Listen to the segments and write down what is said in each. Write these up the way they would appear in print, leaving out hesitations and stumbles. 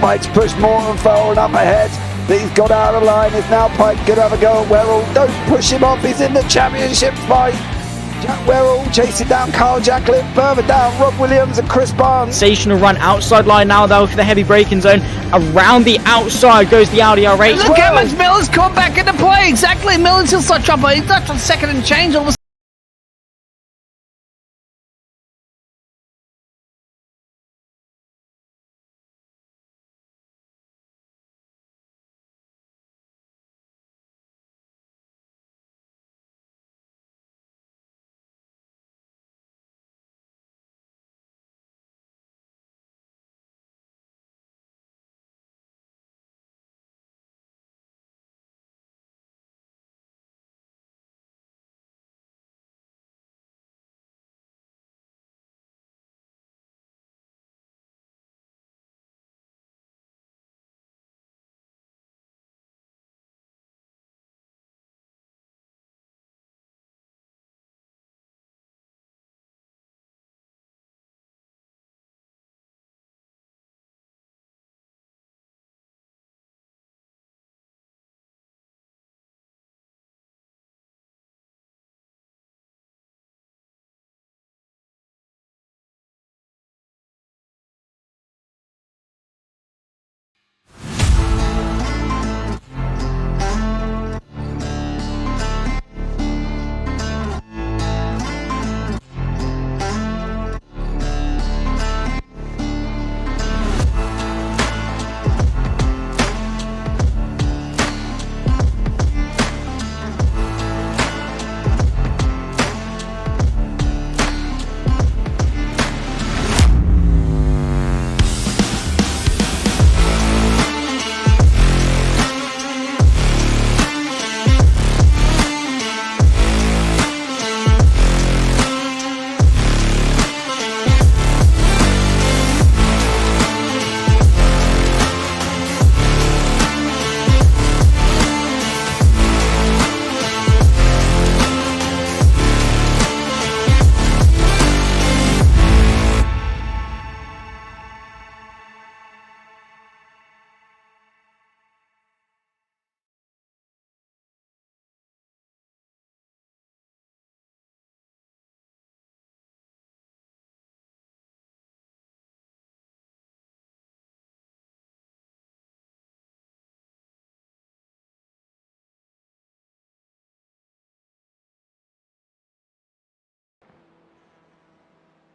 Pike's pushed more and far enough ahead. He's got out of line. Is now Pike going to have a go at Werrell? Don't push him off. He's in the championship fight. Jack Werrell chasing down Carl Jacklin. Further down, Rob Williams and Chris Barnes. Sensational run outside line now though for the heavy braking zone. Around the outside goes the Audi R8. Look how much Miller's come back into play. Exactly. Miller's still such up. He's not on second and change all of a sudden.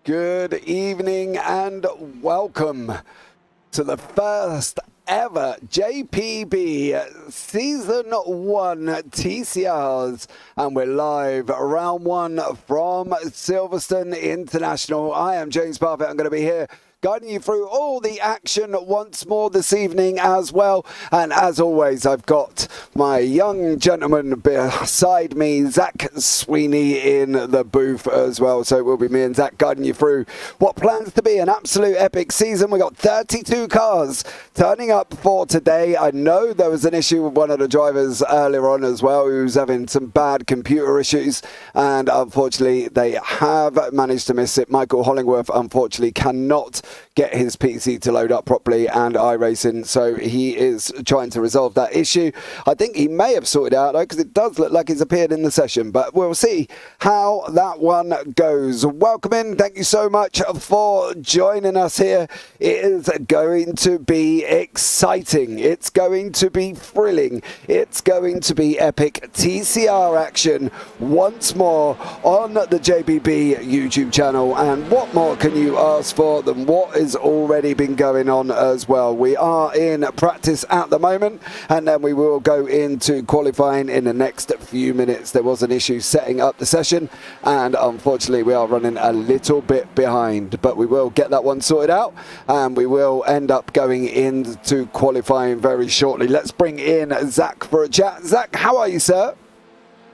Good evening and welcome to the first ever JPB Season 1 TCRs, and we're live round 1 from Silverstone International. I am James Parfitt. I'm going to be here guiding you through all the action once more this evening as well. And as always, I've got my young gentleman beside me, Zach Sweeney, in the booth as well. So it will be me and Zach guiding you through what plans to be an absolute epic season. We've got 32 cars turning up for today. I know there was an issue with one of the drivers earlier on as well, who was having some bad computer issues, and unfortunately they have managed to miss it. Michael Hollingworth unfortunately cannot get his PC to load up properly and iRacing, so he is trying to resolve that issue. I think he may have sorted out though, because it does look like he's appeared in the session, but we'll see how that one goes. Welcome in, thank you so much for joining us here. It is going to be exciting, it's going to be thrilling, it's going to be epic TCR action once more on the JPB YouTube channel. And what more can you ask for than what has already been going on as well? We are in practice at the moment, and then we will go into qualifying in the next few minutes. There was an issue setting up the session, and unfortunately we are running a little bit behind, but we will get that one sorted out, and we will end up going into qualifying very shortly. Let's bring in Zach for a chat. Zach, how are you, sir?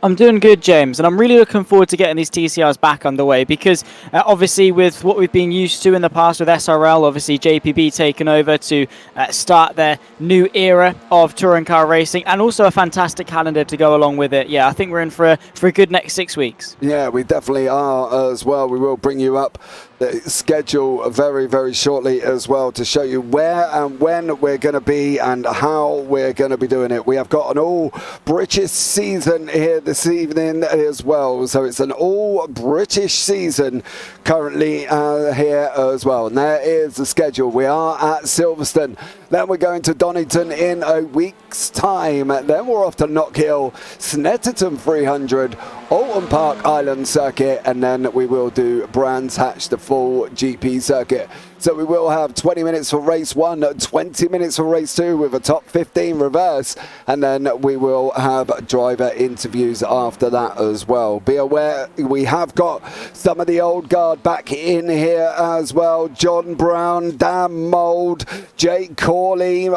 I'm doing good, James, and I'm really looking forward to getting these TCRs back underway because obviously with what we've been used to in the past with SRL, obviously JPB taking over to start their new era of touring car racing, and also a fantastic calendar to go along with it. Yeah, I think we're in for a good next 6 weeks. Yeah, we definitely are as well. We will bring you up the schedule very, very shortly as well to show you where and when we're going to be and how we're going to be doing it. We have got an all-British season here this evening as well. So it's an all-British season currently here as well. And there is the schedule. We are at Silverstone. Then we're going to Donington in a week's time. Then we're off to Knockhill, Snetterton 300, Oulton Park Island circuit, and then we will do Brands Hatch, the full GP circuit. So we will have 20 minutes for race 1, 20 minutes for race 2 with a top 15 reverse, and then we will have driver interviews after that as well. Be aware we have got some of the old guard back in here as well. John Brown, Dan Mould, Jake Corley,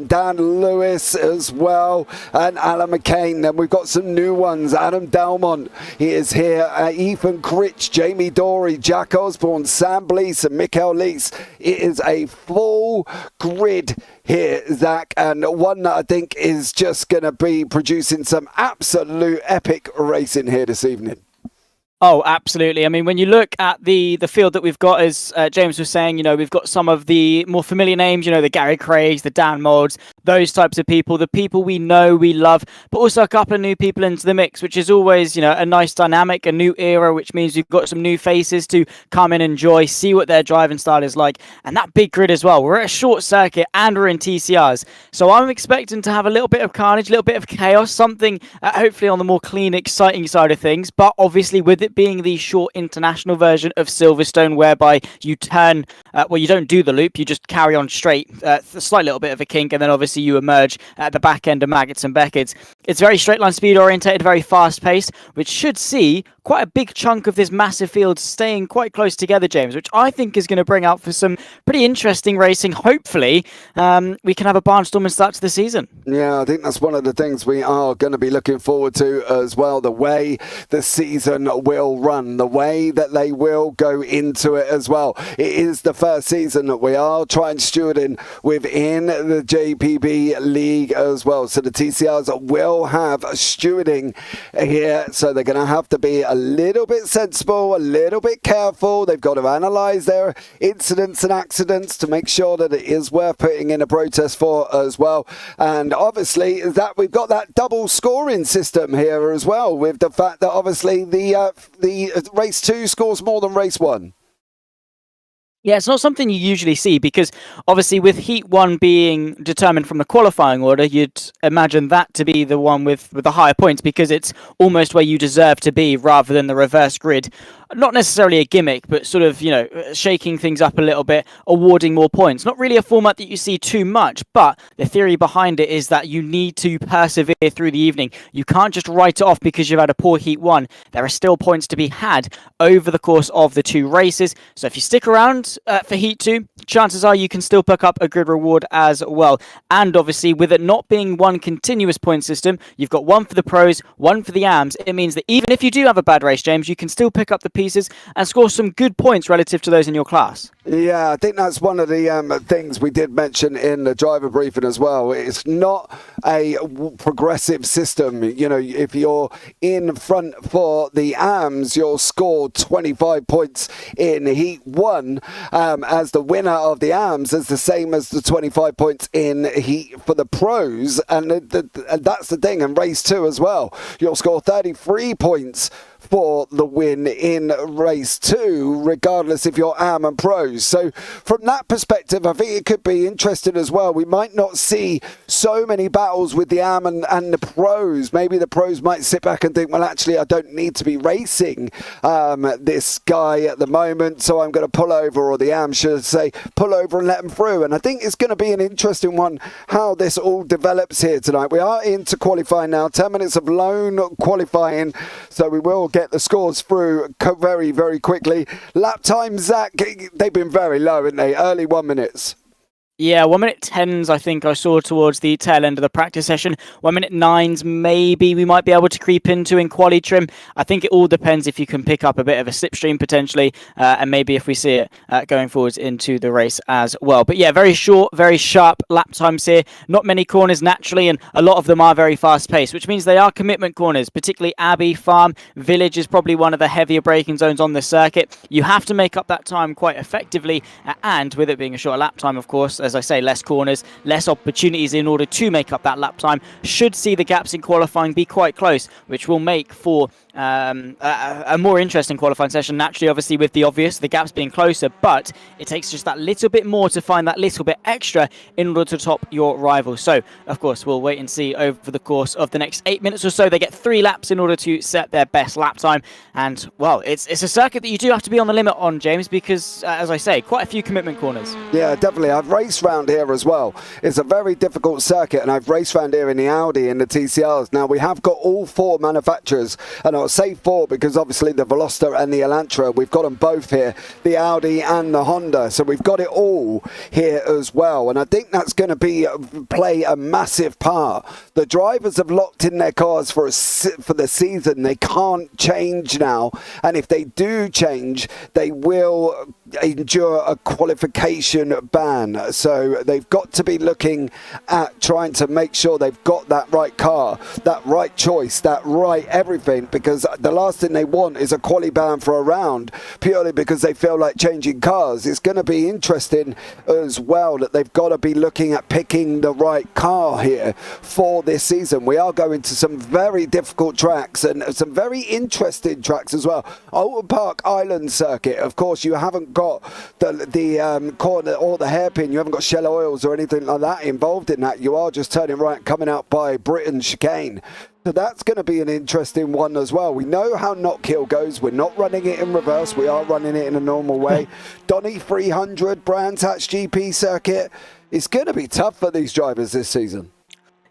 Dan Lewis as well, and Alan McCain. Then we've got some new ones. Adam Delmont, he is here. Ethan Critch, Jamie Dorey, Jack Osborne, Sam Blease and Mikael Lees. It is a full grid here, Zach, and one that I think is just going to be producing some absolute epic racing here this evening. Oh, absolutely. I mean, when you look at the field that we've got, as James was saying, you know, we've got some of the more familiar names, you know, the Gary Craigs, the Dan Moulds, those types of people, the people we know, we love, but also a couple of new people into the mix, which is always, you know, a nice dynamic, a new era, which means we've got some new faces to come and enjoy, see what their driving style is like, and that big grid as well. We're at a short circuit and we're in TCRs, so I'm expecting to have a little bit of carnage, a little bit of chaos, something hopefully on the more clean, exciting side of things, but obviously with it being the short international version of Silverstone, whereby you turn, well, you don't do the loop, you just carry on straight, a slight little bit of a kink, and then obviously you emerge at the back end of Maggots and Beckett's. It's very straight line speed orientated, very fast paced, which should see quite a big chunk of this massive field staying quite close together, James, which I think is going to bring out for some pretty interesting racing. Hopefully, we can have a barnstorming start to the season. Yeah, I think that's one of the things we are going to be looking forward to as well, the way the season will run, the way that they will go into it as well. It is the first season that we are trying stewarding within the JPB League as well. So the TCRs will have stewarding here, so they're going to have to be a little bit sensible, a little bit careful. They've got to analyse their incidents and accidents to make sure that it is worth putting in a protest for as well. And obviously that we've got that double scoring system here as well, with the fact that obviously the race 2 scores more than race 1. Yeah, it's not something you usually see, because obviously with Heat 1 being determined from the qualifying order, you'd imagine that to be the one with the higher points, because it's almost where you deserve to be rather than the reverse grid. Not necessarily a gimmick, but sort of, you know, shaking things up a little bit, awarding more points. Not really a format that you see too much, but the theory behind it is that you need to persevere through the evening. You can't just write it off because you've had a poor Heat 1. There are still points to be had over the course of the 2 races. So if you stick around for Heat 2, chances are you can still pick up a good reward as well. And obviously, with it not being one continuous point system, you've got one for the pros, one for the AMs. It means that even if you do have a bad race, James, you can still pick up the pieces and score some good points relative to those in your class. Yeah, I think that's one of the things we did mention in the driver briefing as well. It's not a progressive system. You know, if you're in front for the AMs, you'll score 25 points in Heat 1 as the winner of the AMs, is the same as the 25 points in Heat for the pros. And that's the thing in race 2 as well. You'll score 33 points for the win in race 2, regardless if you're AM and pros. So from that perspective, I think it could be interesting as well. We might not see so many battles with the AM and the pros. Maybe the pros might sit back and think, well, actually, I don't need to be racing this guy at the moment, so I'm going to pull over, or the AM should say, pull over and let him through. And I think it's going to be an interesting one, how this all develops here tonight. We are into qualifying now, 10 minutes of lone qualifying, so we will get the scores through very, very quickly. Lap time, Zach, they've been very low, haven't they? Early 1 minutes. Yeah, 1 minute 10s I think I saw towards the tail end of the practice session. 1 minute 9s maybe we might be able to creep into in quali trim. I think it all depends if you can pick up a bit of a slipstream potentially, and maybe if we see it going forwards into the race as well. But yeah, very short, very sharp lap times here. Not many corners naturally, and a lot of them are very fast paced, which means they are commitment corners, particularly Abbey, Farm, Village is probably one of the heavier braking zones on the circuit. You have to make up that time quite effectively, and with it being a shorter lap time, of course, as I say, less corners, less opportunities in order to make up that lap time, should see the gaps in qualifying be quite close, which will make for a more interesting qualifying session. Naturally, obviously, with the obvious, the gaps being closer, but it takes just that little bit more to find that little bit extra in order to top your rival. So, of course, we'll wait and see over the course of the next 8 minutes or so. They get 3 laps in order to set their best lap time. And, well, it's a circuit that you do have to be on the limit on, James, because, as I say, quite a few commitment corners. Yeah, definitely. I've raced round here as well. It's a very difficult circuit, and I've raced round here in the Audi and the TCRs. Now, we have got all 4 manufacturers, and I'll say 4 because obviously the Veloster and the Elantra, we've got them both here, the Audi and the Honda. So we've got it all here as well, and I think that's going to play a massive part. The drivers have locked in their cars for the season. They can't change now, and if they do change, they will endure a qualification ban. So they've got to be looking at trying to make sure they've got that right car, that right choice, that right everything, because the last thing they want is a quali ban for a round purely because they feel like changing cars. It's going to be interesting as well that they've got to be looking at picking the right car here for this season. We are going to some very difficult tracks and some very interesting tracks as well. Oulton Park Island circuit, of course, you haven't got the corner or the hairpin. You haven't got Shell Oils or anything like that involved in that. You are just turning right, coming out by Britain chicane. So that's going to be an interesting one as well. We know how Knockhill goes. We're not running it in reverse. We are running it in a normal way. Donny 300, Brands Hatch GP circuit. It's going to be tough for these drivers this season.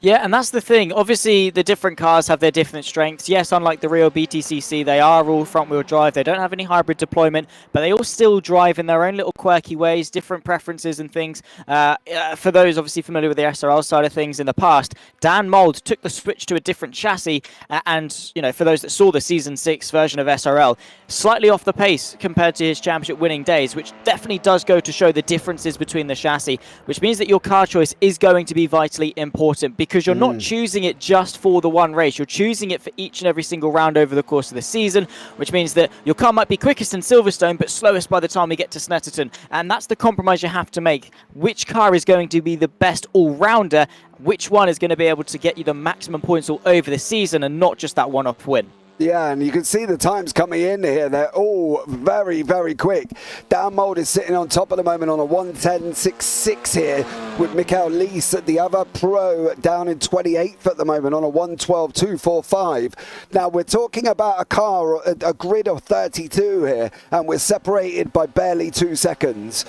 Yeah, and that's the thing. Obviously, the different cars have their different strengths. Yes, unlike the Rio BTCC, they are all front-wheel drive. They don't have any hybrid deployment, but they all still drive in their own little quirky ways, different preferences and things. For those obviously familiar with the SRL side of things in the past, Dan Mould took the switch to a different chassis, and you know, for those that saw the Season 6 version of SRL, slightly off the pace compared to his championship winning days, which definitely does go to show the differences between the chassis, which means that your car choice is going to be vitally important, because you're not choosing it just for the one race. You're choosing it for each and every single round over the course of the season, which means that your car might be quickest in Silverstone, but slowest by the time we get to Snetterton. And that's the compromise you have to make. Which car is going to be the best all-rounder? Which one is going to be able to get you the maximum points all over the season and not just that one-off win? Yeah, and you can see the times coming in here. They're all very, very quick. Dan Mould is sitting on top at the moment on a 1:10.66 here, with Mikael Lees at the other pro down in 28th at the moment on a 1:12.245. Now, we're talking about a car, a grid of 32 here, and we're separated by barely 2 seconds.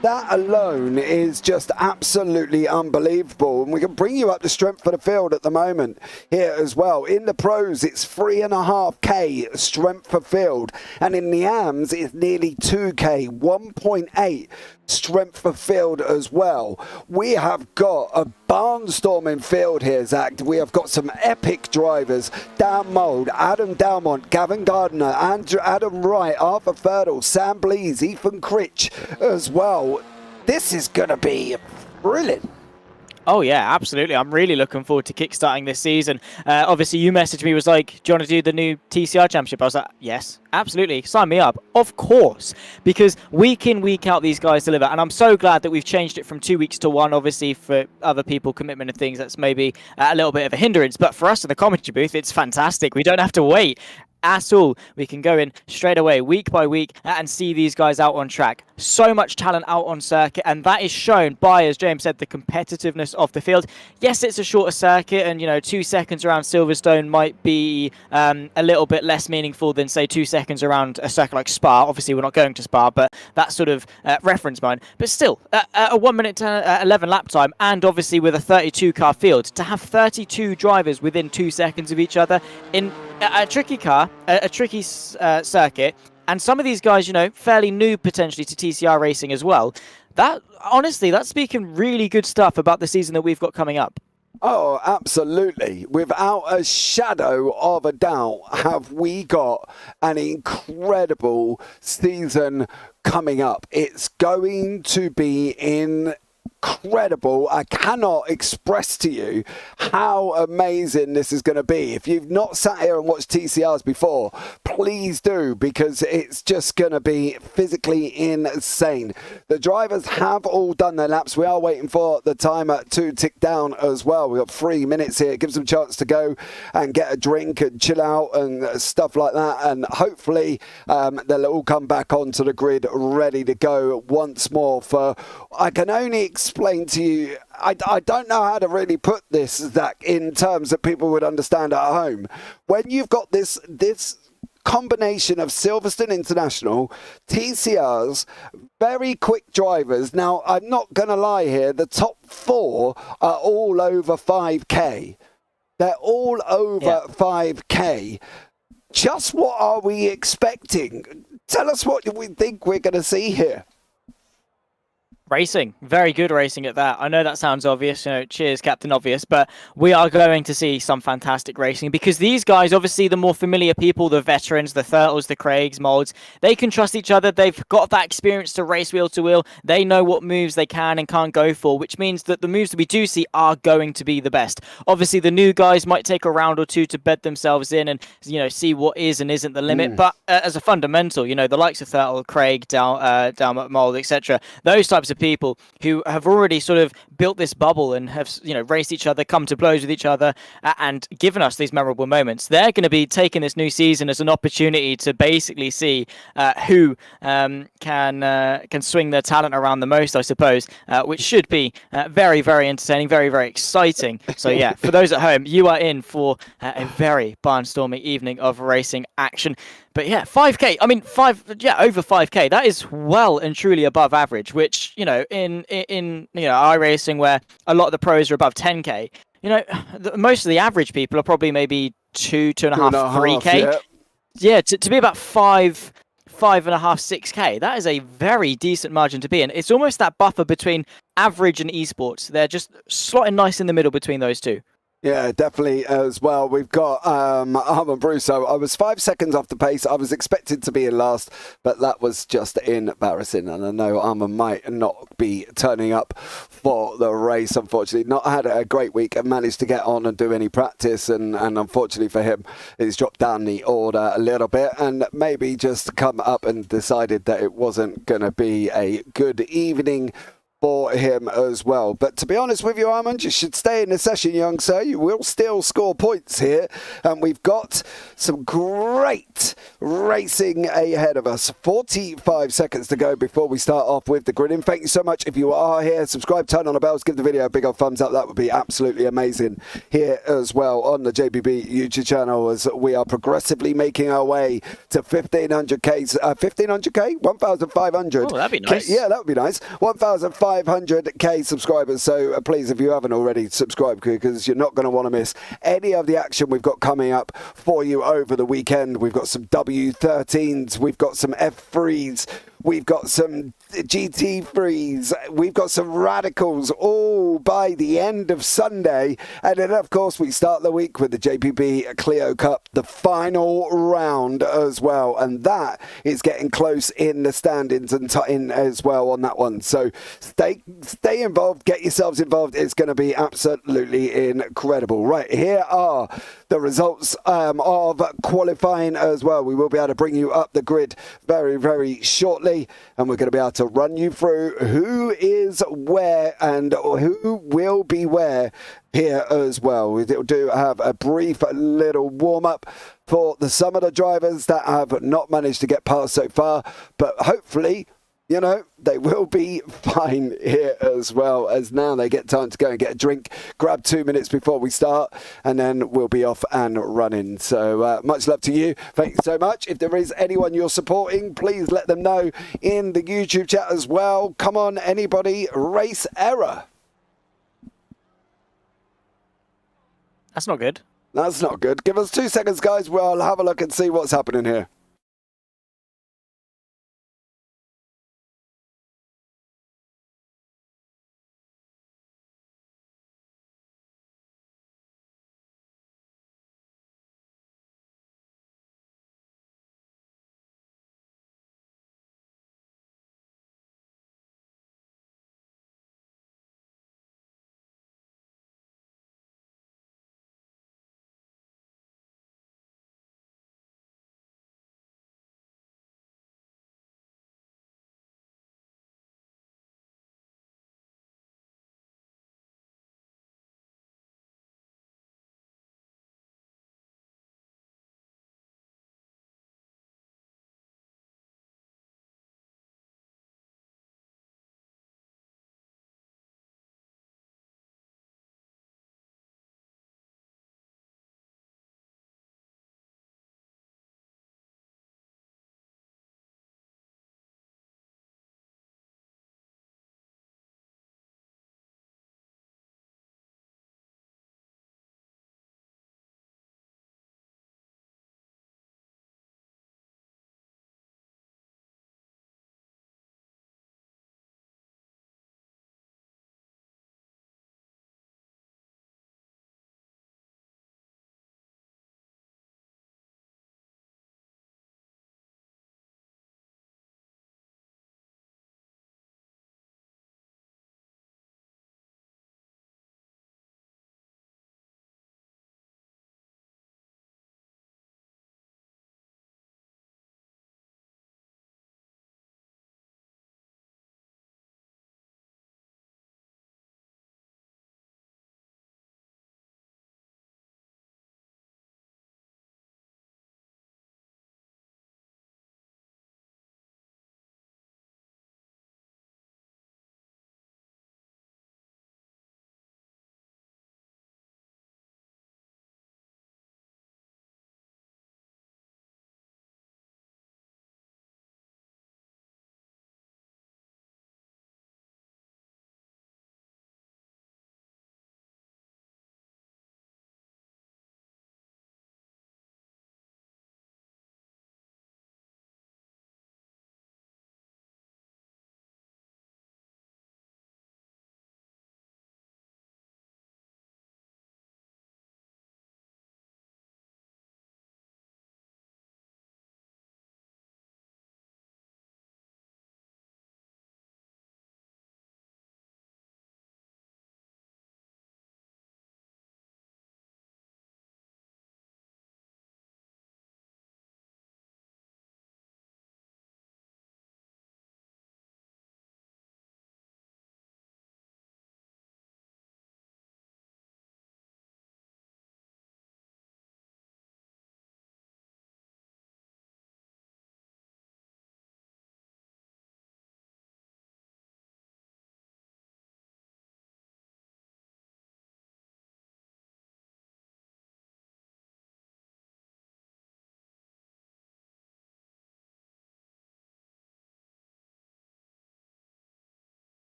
That alone is just absolutely unbelievable, and we can bring you up to strength for the field at the moment here as well. In the pros, it's 3.5k strength for field, and in the AMs, it's nearly 2k, 1.8 strength for field as well. We have got a barnstorming field here, Zach. We have got some epic drivers. Dan Mould, Adam Dalmont, Gavin Gardner, Adam Wright, Arthur Ferdle, Sam Blees, Ethan Critch as well. This is going to be brilliant. Oh, yeah, absolutely. I'm really looking forward to kickstarting this season. Obviously, you messaged me, was like, do you want to do the new TCR Championship? I was like, yes, absolutely. Sign me up. Of course. Because week in, week out, these guys deliver. And I'm so glad that we've changed it from 2 weeks to 1. Obviously, for other people, commitment and things, that's maybe a little bit of a hindrance. But for us in the commentary booth, it's fantastic. We don't have to wait at all. We can go in straight away, week by week, and see these guys out on track. So much talent out on circuit, and that is shown by, as James said, the competitiveness of the field. Yes, it's a shorter circuit, and 2 seconds around Silverstone might be a little bit less meaningful than, say, 2 seconds around a circuit like Spa. Obviously, we're not going to Spa, but that sort of reference mine. But still, a 1 minute 11 lap time, and obviously with a 32 car field, to have 32 drivers within 2 seconds of each other in a tricky car, a tricky circuit, and some of these guys, fairly new potentially to TCR racing as well. honestly, that's speaking really good stuff about the season that we've got coming up. Oh, absolutely. Without a shadow of a doubt, have we got an incredible season coming up. It's going to be incredible. I cannot express to you how amazing this is going to be. If you've not sat here and watched TCRs before, please do, because it's just going to be physically insane. The drivers have all done their laps. We are waiting for the timer to tick down as well. We've got 3 minutes here. It gives them a chance to go and get a drink and chill out and stuff like that. And hopefully they'll all come back onto the grid ready to go once more for, I can only explain to you, I don't know how to really put this, Zach, in terms that people would understand at home. When you've got this combination of Silverstone International, TCRs, very quick drivers. Now, I'm not going to lie here, the top 4 are all over 5K. They're all over 5K. Just what are we expecting? Tell us what we think we're going to see here. Racing, very good racing at that. I know that sounds obvious, cheers Captain Obvious, but we are going to see some fantastic racing because these guys, obviously the more familiar people, the veterans, the Thurtles, the Craigs, Molds, they can trust each other. They've got that experience to race wheel to wheel. They know what moves they can and can't go for, which means that the moves that we do see are going to be the best. Obviously the new guys might take a round or two to bed themselves in and see what is and isn't the limit, but as a fundamental, the likes of Thurtle, Craig, Down Mold, etc., those types of people who have already sort of built this bubble and have raced each other, come to blows with each other, and given us these memorable moments. They're going to be taking this new season as an opportunity to basically see who can swing their talent around the most, I suppose, which should be very, very entertaining, very, very exciting. So yeah, for those at home, you are in for a very barnstorming evening of racing action. But yeah, 5K, I mean, over 5K, that is well and truly above average, which, in iRacing where a lot of the pros are above 10K, most of the average people are probably maybe 2.5, 3K. Yeah, to be about 5.5, 6K, that is a very decent margin to be in. It's almost that buffer between average and esports. They're just slotting nice in the middle between those two. Yeah, definitely as well. We've got Armand Brusso. I was 5 seconds off the pace. I was expected to be in last, but that was just embarrassing. And I know Armand might not be turning up for the race, unfortunately. Not had a great week and managed to get on and do any practice. And unfortunately for him, he's dropped down the order a little bit and maybe just come up and decided that it wasn't going to be a good evening for him as well. But to be honest with you, Armand, you should stay in the session, young sir. You will still score points here. And we've got some great racing ahead of us. 45 seconds to go before we start off with the gridding. Thank you so much. If you are here, subscribe, turn on the bells, give the video a big old thumbs up. That would be absolutely amazing here as well on the JPB YouTube channel as we are progressively making our way to 1,500K. 1,500K? 1,500. Oh, that'd be nice. Yeah, that would be nice. 1,500K subscribers. So please, if you haven't already, subscribe because you're not going to want to miss any of the action we've got coming up for you over the weekend. We've got some W13s, we've got some F3s, we've got some GT3s, we've got some radicals all by the end of Sunday. And then, of course, we start the week with the JPB Clio Cup, the final round as well. And that is getting close in the standings and in as well on that one. So stay involved, get yourselves involved. It's going to be absolutely incredible. Right, here are the results of qualifying as well. We will be able to bring you up the grid very, very shortly. And we're going to be able to run you through who is where and who will be where here as well. We do have a brief little warm-up for some of the drivers that have not managed to get past so far, but hopefully, they will be fine here as well, as now they get time to go and get a drink, grab 2 minutes before we start, and then we'll be off and running. So much love to you. Thanks so much. If there is anyone you're supporting, please let them know in the YouTube chat as well. Come on, anybody, race error. That's not good. That's not good. Give us 2 seconds, guys. We'll have a look and see what's happening here.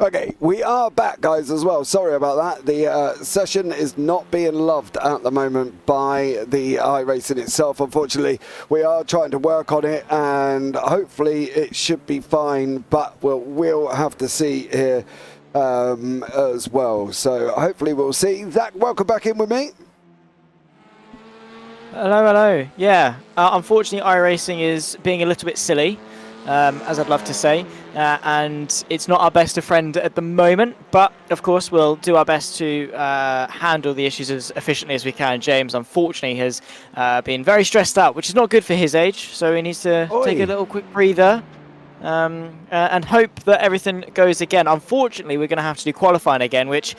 Okay, we are back, guys, as well. Sorry about that. The session is not being loved at the moment by the iRacing itself. Unfortunately, we are trying to work on it, and hopefully it should be fine, but we'll have to see here as well. So hopefully we'll see. Zach, welcome back in with me. Hello. Yeah, unfortunately, iRacing is being a little bit silly, as I'd love to say, and it's not our best of friend at the moment, but of course we'll do our best to handle the issues as efficiently as we can. James, unfortunately, has been very stressed out, which is not good for his age, so he needs to take a little quick breather and hope that everything goes again. Unfortunately, we're going to have to do qualifying again, which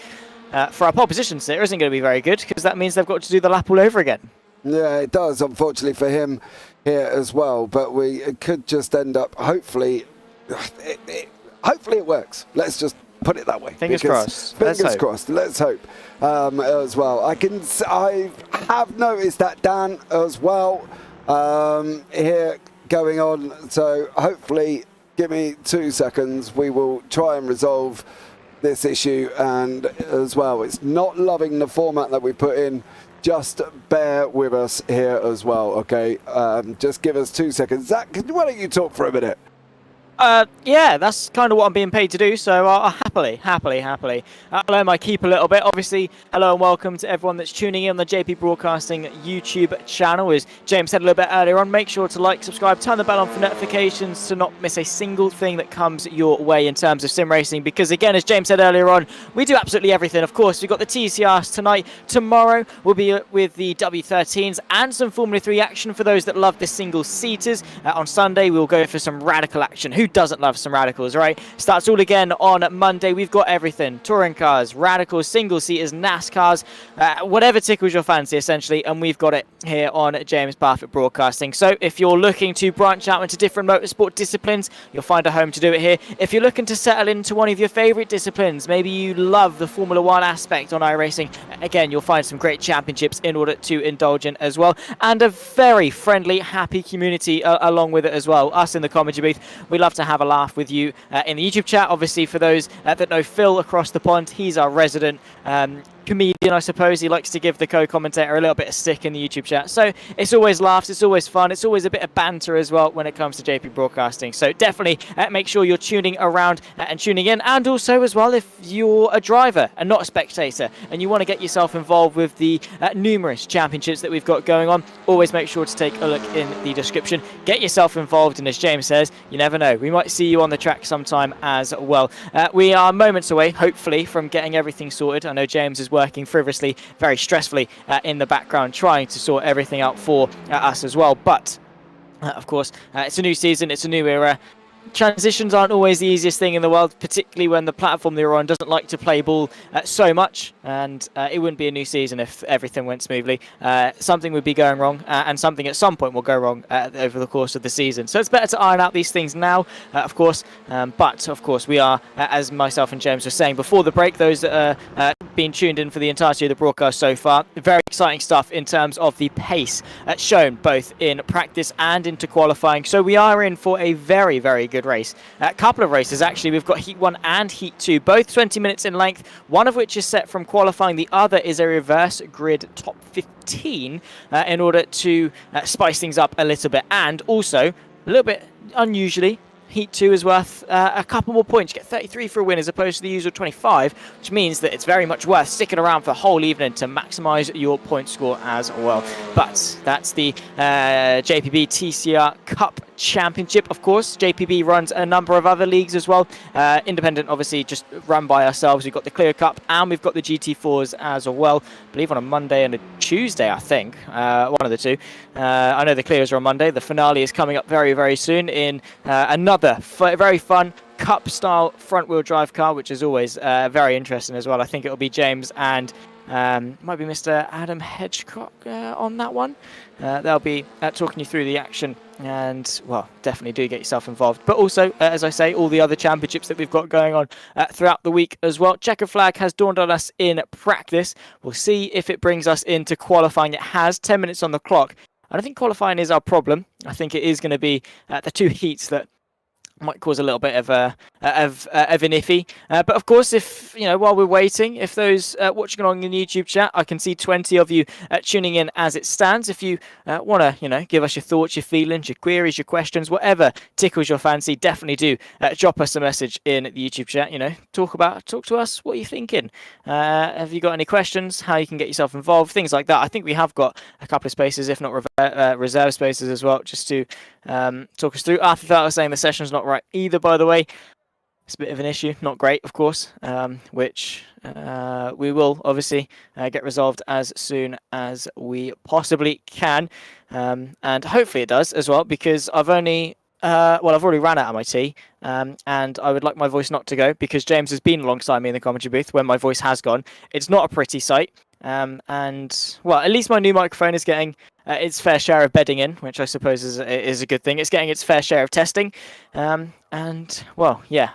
for our pole position sitter isn't going to be very good, because that means they've got to do the lap all over again. Yeah, it does, unfortunately, for him here as well. But we could just end up, hopefully it works. Let's just put it that way. Fingers crossed. Fingers crossed. Let's hope as well. I have noticed that Dan as well here going on. So hopefully, give me 2 seconds. We will try and resolve this issue. And as well, it's not loving the format that we put in. Just bear with us here as well, okay? Just give us 2 seconds. Zach, why don't you talk for a minute? Yeah, that's kind of what I'm being paid to do, so I'll happily. I'll earn my keep a little bit. Obviously, hello and welcome to everyone that's tuning in on the JP Broadcasting YouTube channel. As James said a little bit earlier on, make sure to like, subscribe, turn the bell on for notifications to not miss a single thing that comes your way in terms of sim racing, because again, as James said earlier on, we do absolutely everything. Of course, we've got the TCRs tonight. Tomorrow, we'll be with the W13s and some Formula 3 action for those that love the single-seaters. On Sunday, we'll go for some radical action. Who doesn't love some radicals, right? Starts all again on Monday. We've got everything. Touring cars, radicals, single-seaters, NASCARs, whatever tickles your fancy, essentially, and we've got it here on James Parfitt Broadcasting. So if you're looking to branch out into different motorsport disciplines, you'll find a home to do it here. If you're looking to settle into one of your favourite disciplines, maybe you love the Formula 1 aspect on iRacing, again, you'll find some great championships in order to indulge in as well, and a very friendly, happy community along with it as well. Us in the commentary booth, we love to have a laugh with you in the YouTube chat. Obviously, for those that know Phil across the pond, he's our resident comedian, I suppose. He likes to give the co-commentator a little bit of stick in the YouTube chat. So it's always laughs, it's always fun, it's always a bit of banter as well when it comes to JP Broadcasting. So definitely make sure you're tuning around and tuning in. And also as well, if you're a driver and not a spectator and you want to get yourself involved with the numerous championships that we've got going on, always make sure to take a look in the description. Get yourself involved, and as James says, you never know, we might see you on the track sometime as well. We are moments away, hopefully, from getting everything sorted. I know James is working frivolously, very stressfully in the background, trying to sort everything out for us as well. But of course, it's a new season, it's a new era. Transitions aren't always the easiest thing in the world, particularly when the platform they're on doesn't like to play ball so much, and it wouldn't be a new season if everything went smoothly. Something would be going wrong, and something at some point will go wrong over the course of the season. So it's better to iron out these things now, of course, but of course we are, as myself and James were saying before the break, those that are been tuned in for the entirety of the broadcast so far, very exciting stuff in terms of the pace shown both in practice and into qualifying. So we are in for a very, very good race. A couple of races actually. We've got Heat 1 and Heat 2, both 20 minutes in length, one of which is set from qualifying, the other is a reverse grid top 15 in order to spice things up a little bit. And also, a little bit unusually, Heat 2 is worth a couple more points. You get 33 for a win as opposed to the usual 25, which means that it's very much worth sticking around for the whole evening to maximise your point score as well. But that's the JPB TCR Cup Championship, of course. JPB runs a number of other leagues as well. Independent, obviously, just run by ourselves. We've got the Clear Cup and we've got the GT4s as well. I believe on a Monday and a Tuesday, I think. One of the two. I know the Clears are on Monday. The finale is coming up very, very soon in another very fun Cup-style front-wheel drive car, which is always very interesting as well. I think it'll be James and might be Mr. Adam Hedgecock on that one. They'll be talking you through the action, and well, definitely do get yourself involved. But also, as I say, all the other championships that we've got going on throughout the week as well. Checker flag has dawned on us in practice. We'll see if it brings us into qualifying. It has 10 minutes on the clock. I don't think qualifying is our problem. I think it is going to be the two heats that might cause a little bit of an iffy. But of course, if while we're waiting, if those watching along in the YouTube chat, I can see 20 of you tuning in as it stands. If you want to give us your thoughts, your feelings, your queries, your questions, whatever tickles your fancy, definitely do drop us a message in the YouTube chat. Talk to us. What are you thinking? Have you got any questions? How you can get yourself involved? Things like that. I think we have got a couple of spaces, if not reserve spaces as well, just to talk us through. Arthur Felt saying the session's not right either, by the way. It's a bit of an issue, not great, of course, which we will obviously get resolved as soon as we possibly can, and hopefully it does as well, because I've already ran out of my tea, and I would like my voice not to go, because James has been alongside me in the commentary booth when my voice has gone. It's not a pretty sight, and well, at least my new microphone is getting its fair share of bedding in, which I suppose is a good thing. It's getting its fair share of testing, and well, yeah.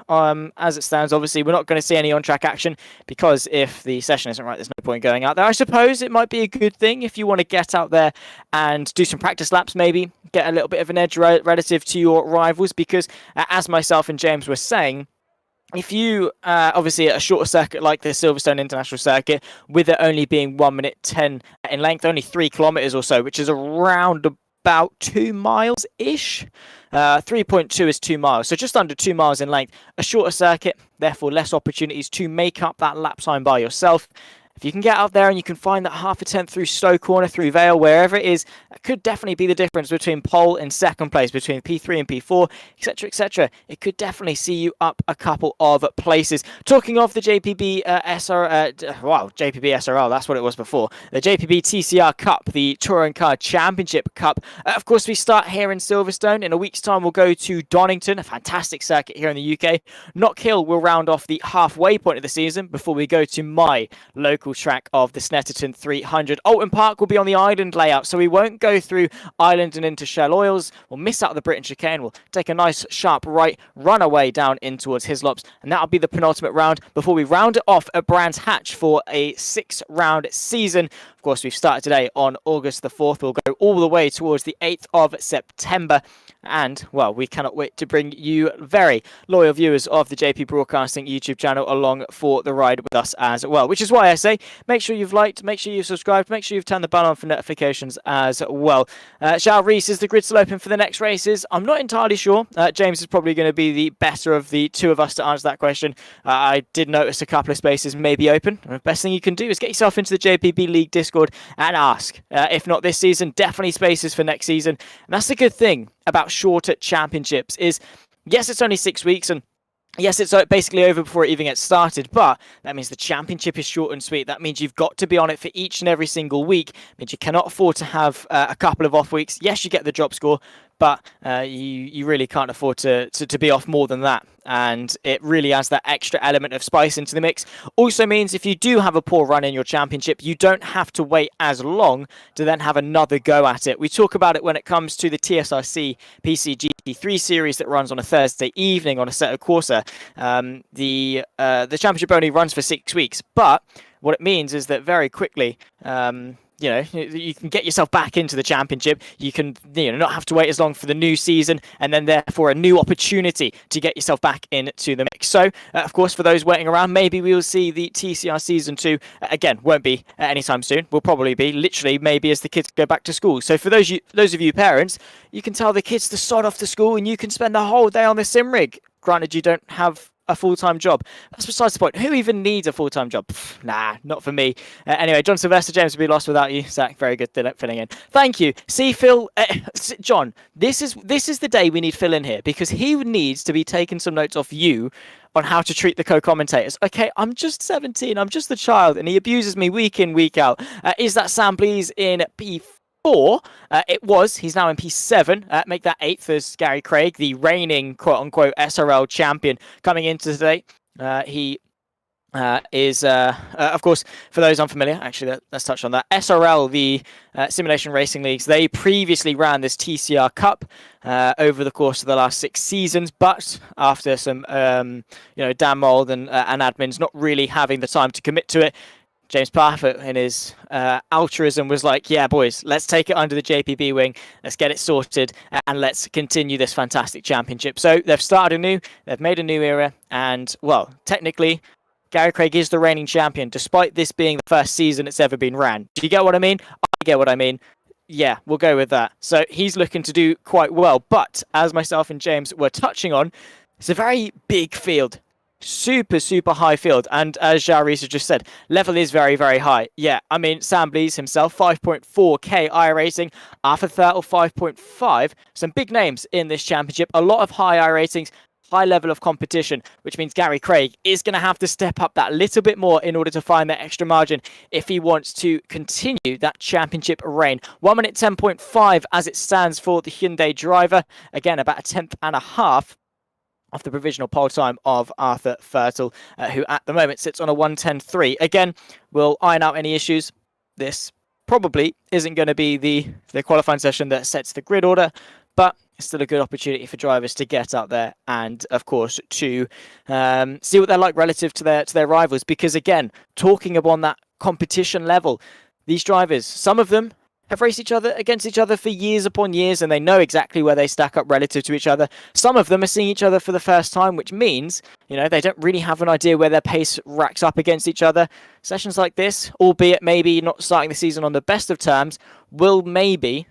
As it stands, obviously, we're not going to see any on-track action, because if the session isn't right, there's no point going out there. I suppose it might be a good thing if you want to get out there and do some practice laps, maybe get a little bit of an edge relative to your rivals, because as myself and James were saying, if you, obviously at a shorter circuit like the Silverstone International Circuit, with it only being 1 minute 10 in length, only 3 kilometers or so, which is around about 2 miles-ish. 3.2 is 2 miles, so just under 2 miles in length. A shorter circuit, therefore less opportunities to make up that lap time by yourself. If you can get out there and you can find that half a tenth through Stowe Corner, through Vale, wherever it is, that could definitely be the difference between pole and second place, between P3 and P4, etc., etc. It could definitely see you up a couple of places. Talking of the JPB JPB SRL, that's what it was before. The JPB TCR Cup, the Touring Car Championship Cup. Of course, we start here in Silverstone. In a week's time, we'll go to Donington, a fantastic circuit here in the UK. Knockhill will round off the halfway point of the season before we go to my local track of the Snetterton 300. Oulton Park will be on the island layout, so we won't go through Island and into Shell Oils. We'll miss out the Britain chicane. We'll take a nice sharp right, run away down in towards Hislops, and that'll be the penultimate round before we round it off at Brands Hatch for a 6-round season. Of course, we've started today on August the 4th. We'll go all the way towards the 8th of September. And, well, we cannot wait to bring you very loyal viewers of the JP Broadcasting YouTube channel along for the ride with us as well. Which is why I say, make sure you've liked, make sure you've subscribed, make sure you've turned the bell on for notifications as well. Charles Reese, is the grid still open for the next races? I'm not entirely sure. James is probably going to be the better of the two of us to answer that question. I did notice a couple of spaces may be open. The best thing you can do is get yourself into the JPB League Discord and ask. If not this season, definitely spaces for next season. And that's the good thing about shorter championships is, yes, it's only 6 weeks, and yes, it's basically over before it even gets started, but that means the championship is short and sweet. That means you've got to be on it for each and every single week. It means you cannot afford to have a couple of off weeks. Yes, you get the drop score, but you really can't afford to be off more than that. And it really adds that extra element of spice into the mix. Also means if you do have a poor run in your championship, you don't have to wait as long to then have another go at it. We talk about it when it comes to the TSRC PC GT3 series that runs on a Thursday evening on Assetto Corsa. The championship only runs for 6 weeks, but what it means is that very quickly, you can get yourself back into the championship. You can, not have to wait as long for the new season, and then therefore a new opportunity to get yourself back into the mix. So, of course, for those waiting around, maybe we will see the TCR Season 2. Again, won't be anytime soon. Will probably be literally maybe as the kids go back to school. So for those of you parents, you can tell the kids to sod off to school, and you can spend the whole day on the sim rig. Granted, you don't have a full-time job. That's besides the point. Who even needs a full-time job? Nah, not for me. Anyway, John Sylvester, James would be lost without you. Zach, very good filling in. Thank you. See, Phil, John, this is the day we need Phil in here, because he needs to be taking some notes off you on how to treat the co-commentators. Okay, I'm just 17. I'm just a child, and he abuses me week in, week out. Is that Sam, please, in P4? It was. He's now in P7. Make that 8th as Gary Craig, the reigning quote-unquote SRL champion, coming into today. He is, of course, for those unfamiliar, actually, let's touch on that. SRL, the Simulation Racing Leagues, they previously ran this TCR Cup over the course of the last 6 seasons, but after some, Dan Mold and admins not really having the time to commit to it, James Parfitt in his altruism was like, yeah, boys, let's take it under the JPB wing. Let's get it sorted and let's continue this fantastic championship. So they've started anew. They've made a new era. And, well, technically, Gary Craig is the reigning champion, despite this being the first season it's ever been ran. Do you get what I mean? I get what I mean. Yeah, we'll go with that. So he's looking to do quite well. But as myself and James were touching on, it's a very big field. Super high field, and as Jarvis just said, level is very high. Yeah, I mean, Sam Blees himself, 5.4k iRacing, Arthur Thurtle 5.5. Some big names in this championship, a lot of high iRatings, high level of competition, which means Gary Craig is going to have to step up that little bit more in order to find that extra margin if he wants to continue that championship reign. 1 minute 10.5 as it stands for the Hyundai driver, again about a tenth and a half off the provisional pole time of Arthur Thurtle, who at the moment sits on a 1:10.3. Again, we'll iron out any issues. This probably isn't going to be the qualifying session that sets the grid order, but it's still a good opportunity for drivers to get out there and, of course, to see what they're like relative to their rivals. Because, again, talking upon that competition level, these drivers, some of them have raced against each other for years upon years, and they know exactly where they stack up relative to each other. Some of them are seeing each other for the first time, which means, they don't really have an idea where their pace racks up against each other. Sessions like this, albeit maybe not starting the season on the best of terms, will maybe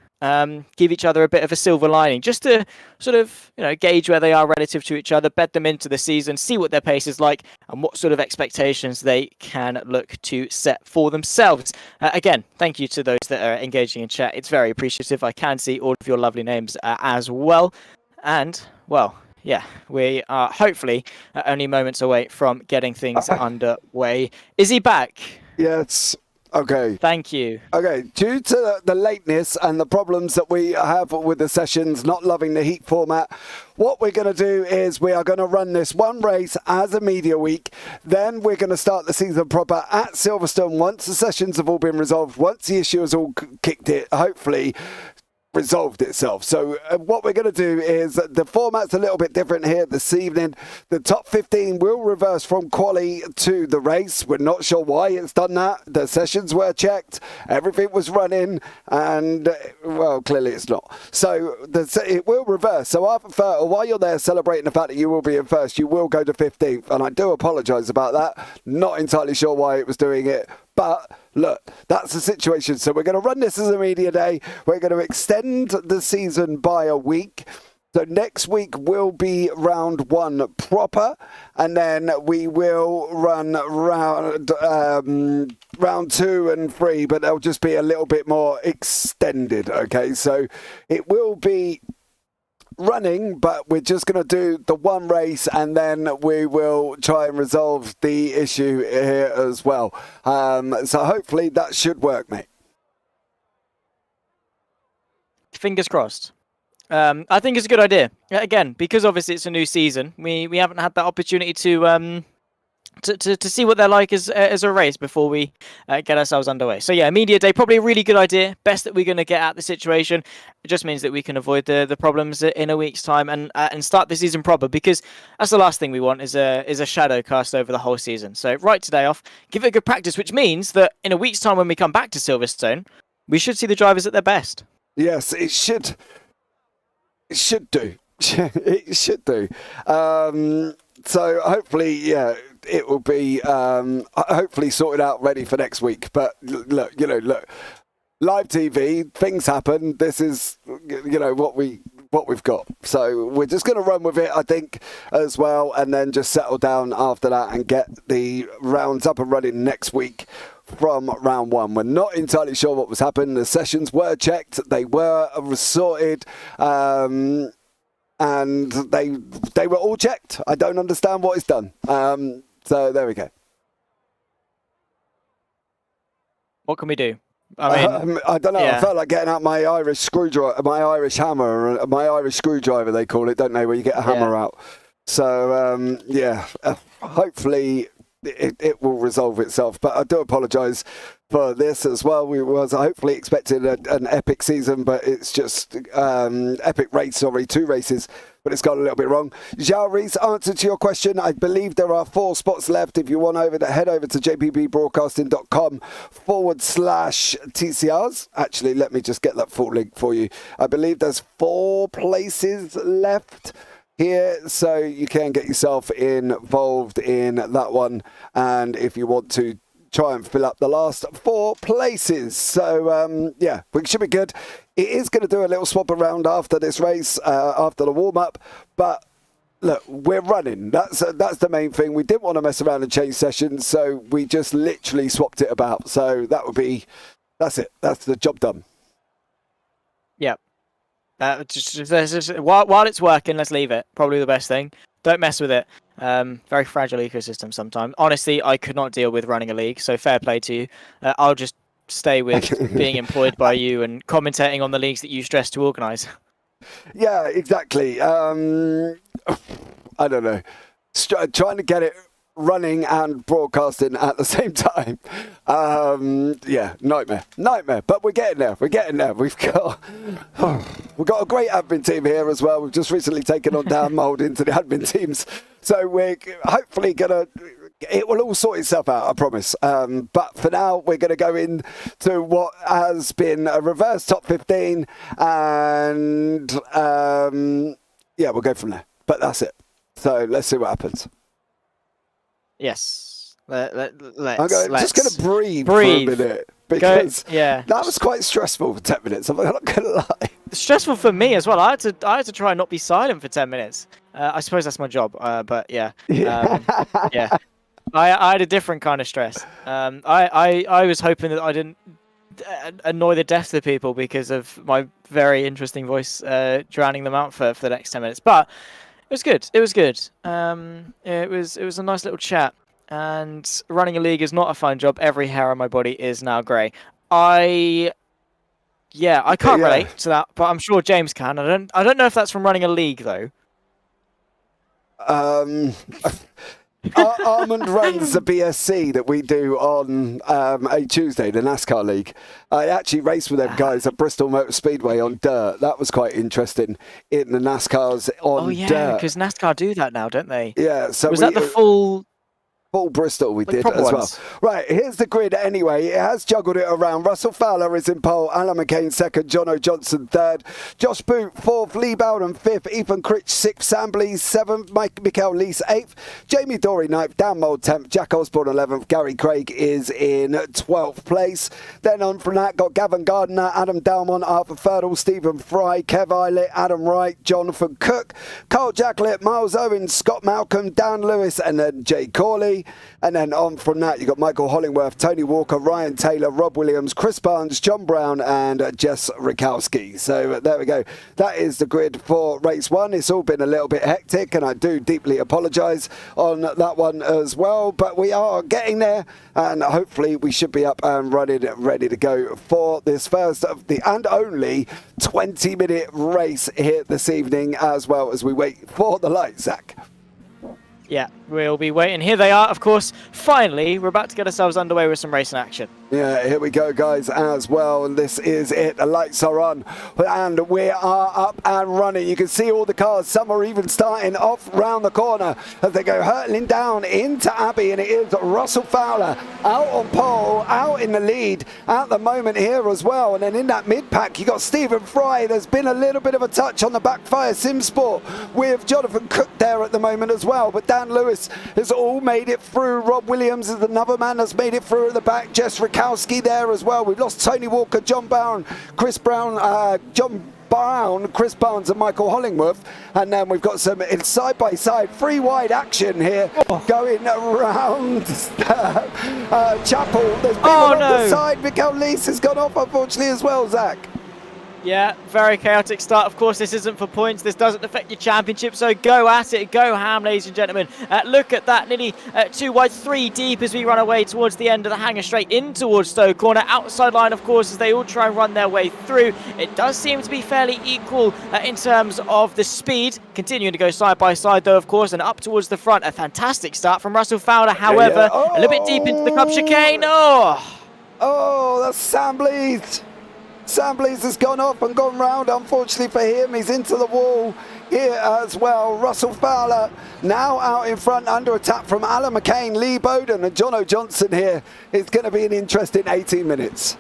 give each other a bit of a silver lining, just to sort of, gauge where they are relative to each other, bed them into the season, see what their pace is like, and what sort of expectations they can look to set for themselves. Again, thank you to those that are engaging in chat. It's very appreciative. I can see all of your lovely names as well. And, well, yeah, we are hopefully only moments away from getting things underway. Is he back? Yes. Okay. Thank you. Okay, due to the lateness and the problems that we have with the sessions, not loving the heat format, what we're going to do is we are going to run this one race as a media week. Then we're going to start the season proper at Silverstone once the sessions have all been resolved, once the issue has all kicked it, hopefully resolved itself. So what we're going to do is the format's a little bit different here this evening. The top 15 will reverse from Quali to the race. We're not sure why it's done that. The sessions were checked, everything was running, and well, clearly it's not. So it will reverse. So after Thurtle, while you're there celebrating the fact that you will be in first, you will go to 15th, and I do apologise about that. Not entirely sure why it was doing it. But look, that's the situation. So we're going to run this as a media day. We're going to extend the season by a week. So next week will be round 1 proper, and then we will run round 2 and 3, but they'll just be a little bit more extended. Okay, so it will be running, but we're just going to do the one race, and then we will try and resolve the issue here as well. So hopefully that should work, mate. Fingers crossed. I think it's a good idea. Again, because obviously it's a new season, we haven't had that opportunity to see what they're like as a race before we get ourselves underway. So yeah, media day, probably a really good idea. Best that we're going to get at the situation. It just means that we can avoid the problems in a week's time and start the season proper, because that's the last thing we want is a shadow cast over the whole season. So write today off, give it a good practice, which means that in a week's time when we come back to Silverstone, we should see the drivers at their best. Yes, it should. It should do. It should do. So hopefully, yeah, it will be hopefully sorted out, ready for next week. But look, live TV, things happen. This is, what we've got. So we're just going to run with it, I think, as well, and then just settle down after that and get the rounds up and running next week from round 1. We're not entirely sure what was happening. The sessions were checked, they were sorted, and they were all checked. I don't understand what is done. So there we go. What can we do? I mean, I don't know. Yeah. I felt like getting out my Irish screwdriver, my Irish hammer, my Irish screwdriver, they call it, don't they, where you get a hammer out. So, hopefully it will resolve itself. But I do apologise for this as well. We was hopefully expecting an epic season, but it's just epic race, 2 races. But but it's gone a little bit wrong. Zhao Reese, answer to your question. I believe there are 4 spots left. If you want head over to jpbbroadcasting.com/TCRs. Actually, let me just get that full link for you. I believe there's 4 places left here, so you can get yourself involved in that one. And if you want to try and fill up the last 4 places. So, yeah, we should be good. It is going to do a little swap around after this race, after the warm-up. But, look, we're running. That's the main thing. We didn't want to mess around and change sessions, so we just literally swapped it about. So that's it. That's the job done. Yep. While it's working, let's leave it. Probably the best thing. Don't mess with it. Very fragile ecosystem sometimes. Honestly, I could not deal with running a league, so fair play to you. I'll just stay with being employed by you and commentating on the leagues that you stress to organise. Yeah, exactly. I don't know. Trying to get it running and broadcasting at the same time. Yeah, nightmare. But we're getting there. We've got a great admin team here as well. We've just recently taken on Dan Mould into the admin teams. So we're hopefully it will all sort itself out, I promise. But for now, we're going to go into what has been a reverse top 15. And yeah, we'll go from there. But that's it. So let's see what happens. Yes. I'm just going to breathe for a minute. Because that was quite stressful for 10 minutes. I'm not going to lie. Stressful for me as well. I had to try and not be silent for 10 minutes. I suppose that's my job. But yeah. Yeah. I had a different kind of stress. I was hoping that I didn't annoy the death of people because of my very interesting voice drowning them out for the next 10 minutes. But it was good. It was good. It was a nice little chat. And running a league is not a fun job. Every hair on my body is now grey. I can't relate to that, but I'm sure James can. I don't know if that's from running a league though. Armand runs the BSC that we do on a Tuesday, the NASCAR League. I actually raced with them guys at Bristol Motor Speedway on dirt. That was quite interesting in the NASCARs on dirt. Oh yeah, because NASCAR do that now, don't they? Yeah. So was that the full Bristol we did as well. Right, here's the grid anyway. It has juggled it around. Russell Fowler is in pole. Alan McCain second. John O'Johnson third. Josh Boot fourth. Lee Bowden fifth. Ethan Critch sixth. Sam Blease seventh. Michael Leese eighth. Jamie Dory ninth. Dan Mould 10th. Jack Osborne 11th. Gary Craig is in 12th place. Then on from that, got Gavin Gardner, Adam Dalmont, Arthur Ferdle, Stephen Fry, Kev Eilert, Adam Wright, Jonathan Cook, Carl Jacklett, Miles Owens, Scott Malcolm, Dan Lewis, and then Jay Corley. And then on from that, you've got Michael Hollingworth, Tony Walker, Ryan Taylor, Rob Williams, Chris Barnes, John Brown, and Jess Rikowski. So there we go. That is the grid for race 1. It's all been a little bit hectic, and I do deeply apologise on that one as well. But we are getting there, and hopefully we should be up and running, ready to go for this first of the and only 20-minute race here this evening, as well as we wait for the lights, Zach. Yeah, we'll be waiting. Here they are, of course. Finally, we're about to get ourselves underway with some racing action. Yeah, here we go, guys, as well. And this is it. The lights are on. And we are up and running. You can see all the cars. Some are even starting off round the corner as they go hurtling down into Abbey. And it is Russell Fowler out on pole, out in the lead at the moment here as well. And then in that mid-pack, you got Stephen Fry. There's been a little bit of a touch on the backfire Simsport with Jonathan Cook there at the moment as well. But Dan Lewis has all made it through. Rob Williams is another man that's made it through at the back. Jess Rikowski there as well. We've lost Tony Walker, John Brown, Chris Barnes and Michael Hollingworth. And then we've got some side-by-side, three wide action here going around Chapel. There's people on the side. Michael Leese has gone off, unfortunately, as well, Zach. Yeah, very chaotic start. Of course, this isn't for points. This doesn't affect your championship, so go at it. Go ham, ladies and gentlemen. Look at that. Nearly 2 wide, 3 deep as we run away towards the end of the hanger straight in towards Stowe Corner. Outside line, of course, as they all try and run their way through. It does seem to be fairly equal in terms of the speed. Continuing to go side by side, though, of course, and up towards the front. A fantastic start from Russell Fowler. However, a little bit deep into the club chicane. Oh, that's Sam Blease. Sam Blease has gone off and gone round. Unfortunately for him, he's into the wall. here as well. Russell Fowler now out in front, under attack from Alan McCain, Lee Bowden and Jono Johnson here. It's going to be an interesting 18 minutes.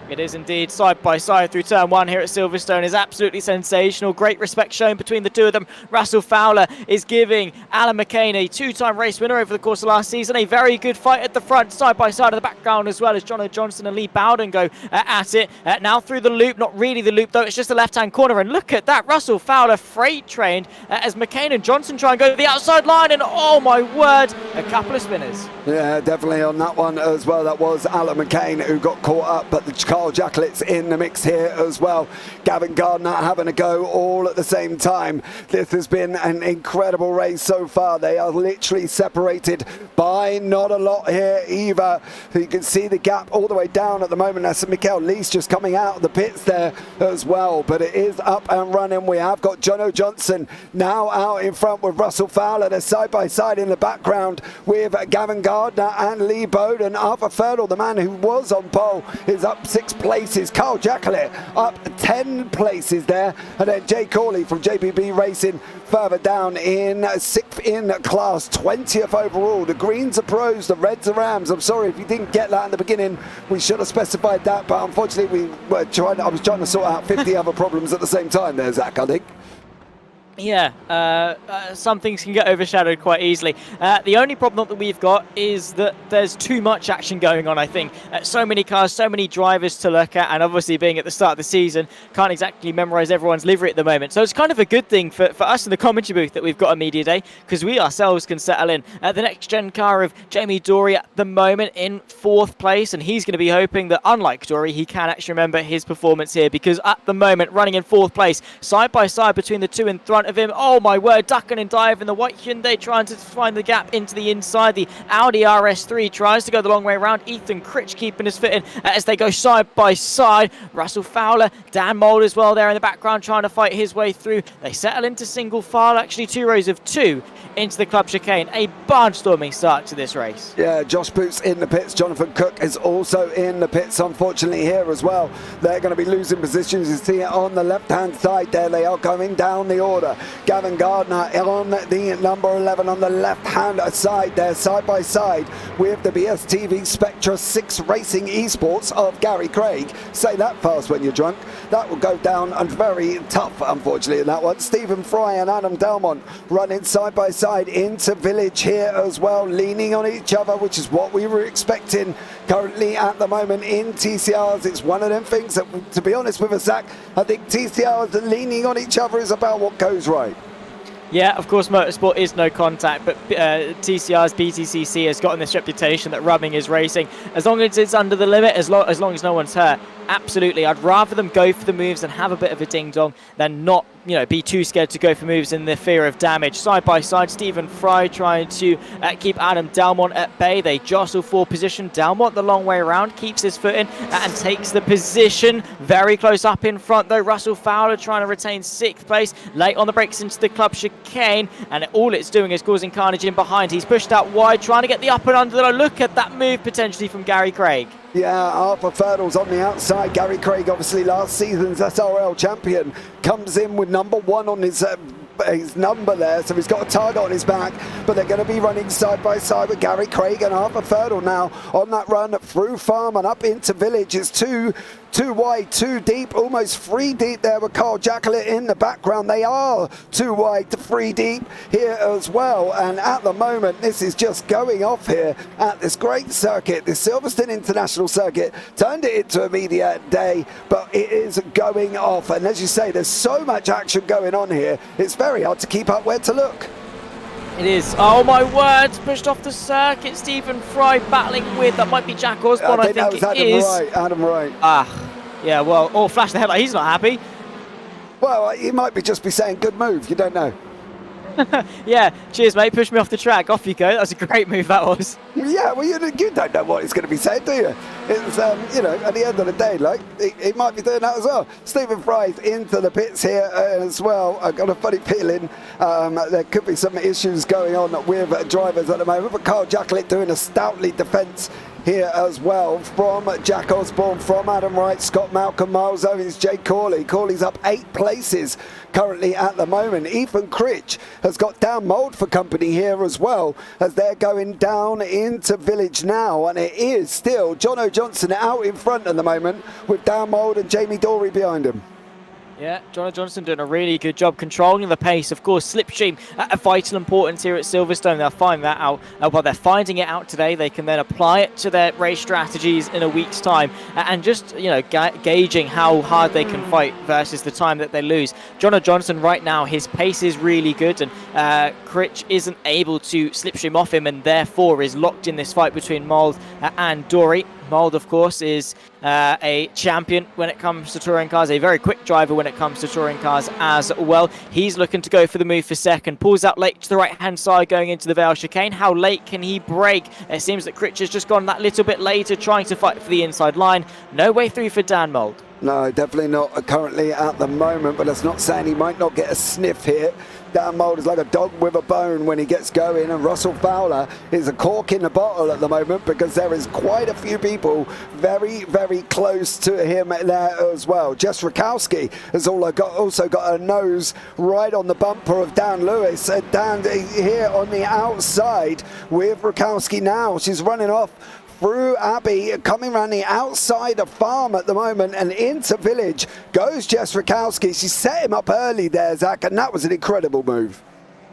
It is indeed. Side by side through turn one here at Silverstone is absolutely sensational. Great respect shown between the two of them. Russell Fowler is giving Alan McCain, a two-time race winner over the course of last season, a very good fight at the front, side by side in the background as well as Jono Johnson and Lee Bowden go at it. Now through the loop, not really the loop though, it's just the left-hand corner, and look at that, Russell Fowler freight trained as McCain and Johnson try and go to the outside line, and oh my word, a couple of spinners. Yeah, definitely on that one as well. That was Alan McCain who got caught up, but the Carl Jacklit's in the mix here as well. Gavin Gardner having a go all at the same time. This has been an incredible race so far. They are literally separated by not a lot here either. So you can see the gap all the way down at the moment. That's Mikael Lees just coming out of the pits there as well. But it is up and running. We have got Jono Johnson now out in front with Russell Fowler. They're side by side in the background with Gavin Gardner and Lee Bowden. Arthur Ferdle, the man who was on pole, is up 6 places. Carl Jacklett up 10 places there. And then Jay Corley from JPB Racing further down in 6th in class, 20th overall. The greens are pros, the reds are rams. I'm sorry if you didn't get that in the beginning. We should have specified that, but unfortunately I was trying to sort out 50 other problems at the same time there, Zach, I think. Yeah, some things can get overshadowed quite easily. The only problem that we've got is that there's too much action going on, I think. So many cars, so many drivers to look at, and obviously being at the start of the season, can't exactly memorise everyone's livery at the moment. So it's kind of a good thing for us in the commentary booth that we've got a media day, because we ourselves can settle in. The next gen car of Jamie Dory at the moment in 4th place, and he's going to be hoping that, unlike Dory, he can actually remember his performance here, because at the moment, running in 4th place, side by side between the two in front of him. Oh my word, ducking and diving. The white Hyundai trying to find the gap into the inside. The Audi RS3 tries to go the long way around. Ethan Critch keeping his foot in as they go side by side. Russell Fowler, Dan Mould as well there in the background trying to fight his way through. They settle into single file, actually 2 rows of 2 into the club chicane. A barnstorming start to this race. Yeah, Josh Boots in the pits. Jonathan Cook is also in the pits, unfortunately, here as well. They're going to be losing positions. You see it on the left-hand side there. They are going down the order. Gavin Gardner on the number 11 on the left-hand side there, side by side with the BSTV Spectra 6 Racing Esports of Gary Craig. Say that fast when you're drunk. That will go down and very tough, unfortunately, in that one. Stephen Fry and Adam Delmont running side by side into Village here as well, leaning on each other, which is what we were expecting currently at the moment in TCRs. It's one of them things that, to be honest with us, Zach, I think TCRs leaning on each other is about what goes right. Yeah, of course, motorsport is no contact, but TCR's BTCC has gotten this reputation that rubbing is racing. As long as it's under the limit, as long as no one's hurt, absolutely. I'd rather them go for the moves and have a bit of a ding-dong than not, be too scared to go for moves in the fear of damage. Side by side, Stephen Fry trying to keep Adam Delmont at bay. They jostle for position. Delmont the long way around, keeps his foot in and takes the position. Very close up in front though. Russell Fowler trying to retain 6th place. Late on the brakes into the club chicane, and all it's doing is causing carnage in behind. He's pushed out wide, trying to get the up and under. Look at that move potentially from Gary Craig. Yeah, Arthur Ferdle's on the outside. Gary Craig, obviously last season's SRL champion, comes in with number 1 on his number there, so he's got a target on his back, but they're going to be running side by side with Gary Craig and Arthur Ferdle now on that run through Farm and up into Village. It's too wide, too deep, almost 3 deep there with Carl Jacklett in the background. They are 2 wide to 3 deep here as well, and at the moment this is just going off here at this great circuit. The Silverstone International Circuit turned it into a media day, but it is going off, and as you say, there's so much action going on here, it's very hard to keep up where to look. It is. Oh my word, pushed off the circuit. Stephen Fry battling with, that might be Jack Osborne, I think it is. Adam Wright. Yeah, well, or flash the headlight, he's not happy. Well, he might just be saying good move, you don't know. Yeah, cheers mate, push me off the track, off you go. That was a great move, that was. Yeah, well, you don't know what he's going to be saying, do you? It's, at the end of the day, like, he might be doing that as well. Stephen Fry's into the pits here as well. I've got a funny feeling there could be some issues going on with drivers at the moment, but Carl Jacklett doing a stoutly defence here as well from Jack Osborne, from Adam Wright, Scott Malcolm, Miles Owens, Jay Corley. Corley's up 8 places currently at the moment. Ethan Critch has got Dan Mould for company here as well, as they're going down into Village now, and it is still Jono Johnson out in front at the moment with Dan Mould and Jamie Dorey behind him. Yeah, Jono Johnson doing a really good job controlling the pace. Of course, slipstream of vital importance here at Silverstone. They'll find that out. Well, they're finding it out today. They can then apply it to their race strategies in a week's time, and just, you know, gauging how hard they can fight versus the time that they lose. Jono Johnson right now, his pace is really good, and Critch isn't able to slipstream off him, and therefore is locked in this fight between Mould and Dorey. Mould, of course, is a champion when it comes to touring cars, a very quick driver when it comes to touring cars as well. He's looking to go for the move for second, pulls out late to the right-hand side going into the Vale chicane. How late can he brake? It seems that Critch has just gone that little bit later, trying to fight for the inside line. No way through for Dan Mould. No, definitely not currently at the moment, but that's not saying he might not get a sniff here. Dan Mould is like a dog with a bone when he gets going, and Russell Fowler is a cork in the bottle at the moment, because there is quite a few people very, very close to him there as well. Jess Rakowski has also got a nose right on the bumper of Dan Lewis. Dan here on the outside with Rakowski now. She's running off through Abbey, coming around the outside of Farm at the moment, and into Village goes Jess Rakowski. She set him up early there, Zach, and that was an incredible move.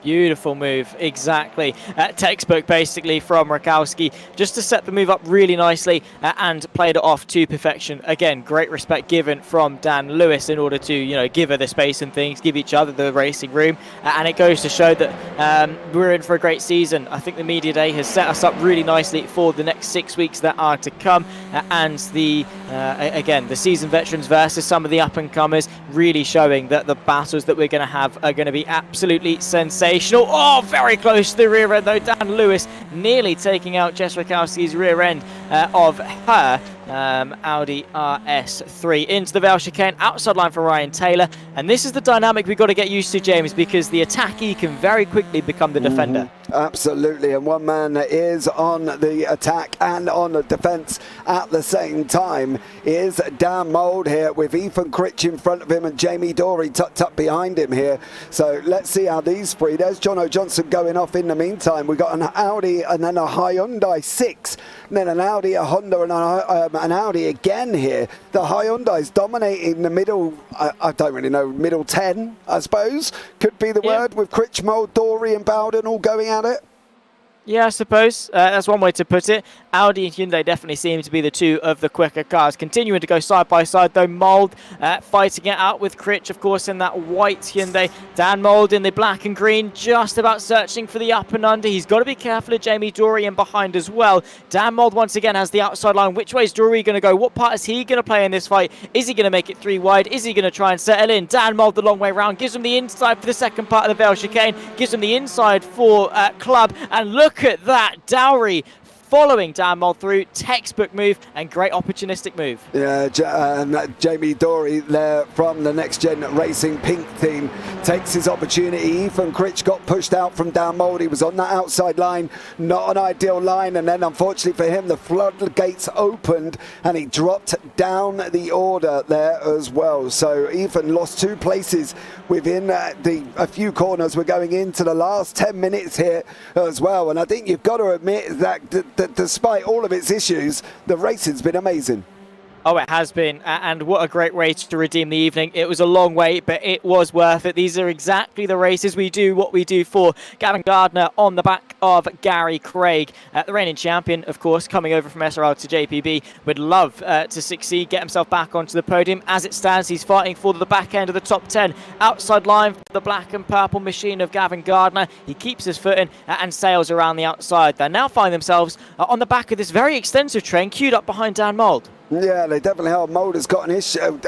Beautiful move, exactly. Textbook basically from Rakowski, just to set the move up really nicely and played it off to perfection. Again, great respect given from Dan Lewis in order to, you know, give her the space and things, give each other the racing room, and it goes to show that we're in for a great season. I think the media day has set us up really nicely for the next 6 weeks that are to come, and the again, the seasoned veterans versus some of the up and comers, really showing that the battles that we're going to have are going to be absolutely sensational. Oh, very close to the rear end though. Dan Lewis nearly taking out Jess Rakowski's rear end of her Audi RS3 into the Vale chicane, outside line for Ryan Taylor. And this is the dynamic we've got to get used to, James, because the attackee can very quickly become the defender. Absolutely, and one man is on the attack and on the defence at the same time is Dan Mould here, with Ethan Critch in front of him and Jamie Dorey tucked up behind him here. So let's see how these three. There's Jono Johnson going off in the meantime. We've got an Audi and then a Hyundai 6, and then an Audi, a Honda, and an Audi again here. The Hyundai's dominating the middle, I don't really know, middle 10, I suppose, could be the word, with Critch, Mould, Dorey and Bowden all going at it. Yeah, I suppose that's one way to put it. Audi and Hyundai definitely seem to be the two of the quicker cars. Continuing to go side by side though. Mould fighting it out with Critch, of course, in that white Hyundai. Dan Mould in the black and green, just about searching for the up and under. He's got to be careful of Jamie Dorey in behind as well. Dan Mould once again has the outside line. Which way is Dorey going to go? What part is he going to play in this fight? Is he going to make it 3 wide? Is he going to try and settle in? Dan Mould the long way round, gives him the inside for the second part of the Vale chicane, gives him the inside for Club, and look at that, Dowry following Dan Mould through. Textbook move and great opportunistic move. Yeah, Jamie Dorey there from the Next Gen Racing Pink team takes his opportunity. Ethan Critch got pushed out from Dan Mould. He was on that outside line, not an ideal line, and then unfortunately for him the floodgates opened and he dropped down the order there as well. So Ethan lost 2 places within a few corners. We're going into the last 10 minutes here as well, and I think you've got to admit that despite all of its issues, the racing's been amazing. Oh, it has been, and what a great race to redeem the evening. It was a long wait, but it was worth it. These are exactly the races we do what we do for. Gavin Gardner on the back of Gary Craig, the reigning champion, of course, coming over from SRL to JPB, would love to succeed, get himself back onto the podium. As it stands, he's fighting for the back end of the top 10. Outside line for the black and purple machine of Gavin Gardner. He keeps his foot in and sails around the outside. They now find themselves on the back of this very extensive train, queued up behind Dan Mould. Yeah, they definitely are. Mould has got an issue,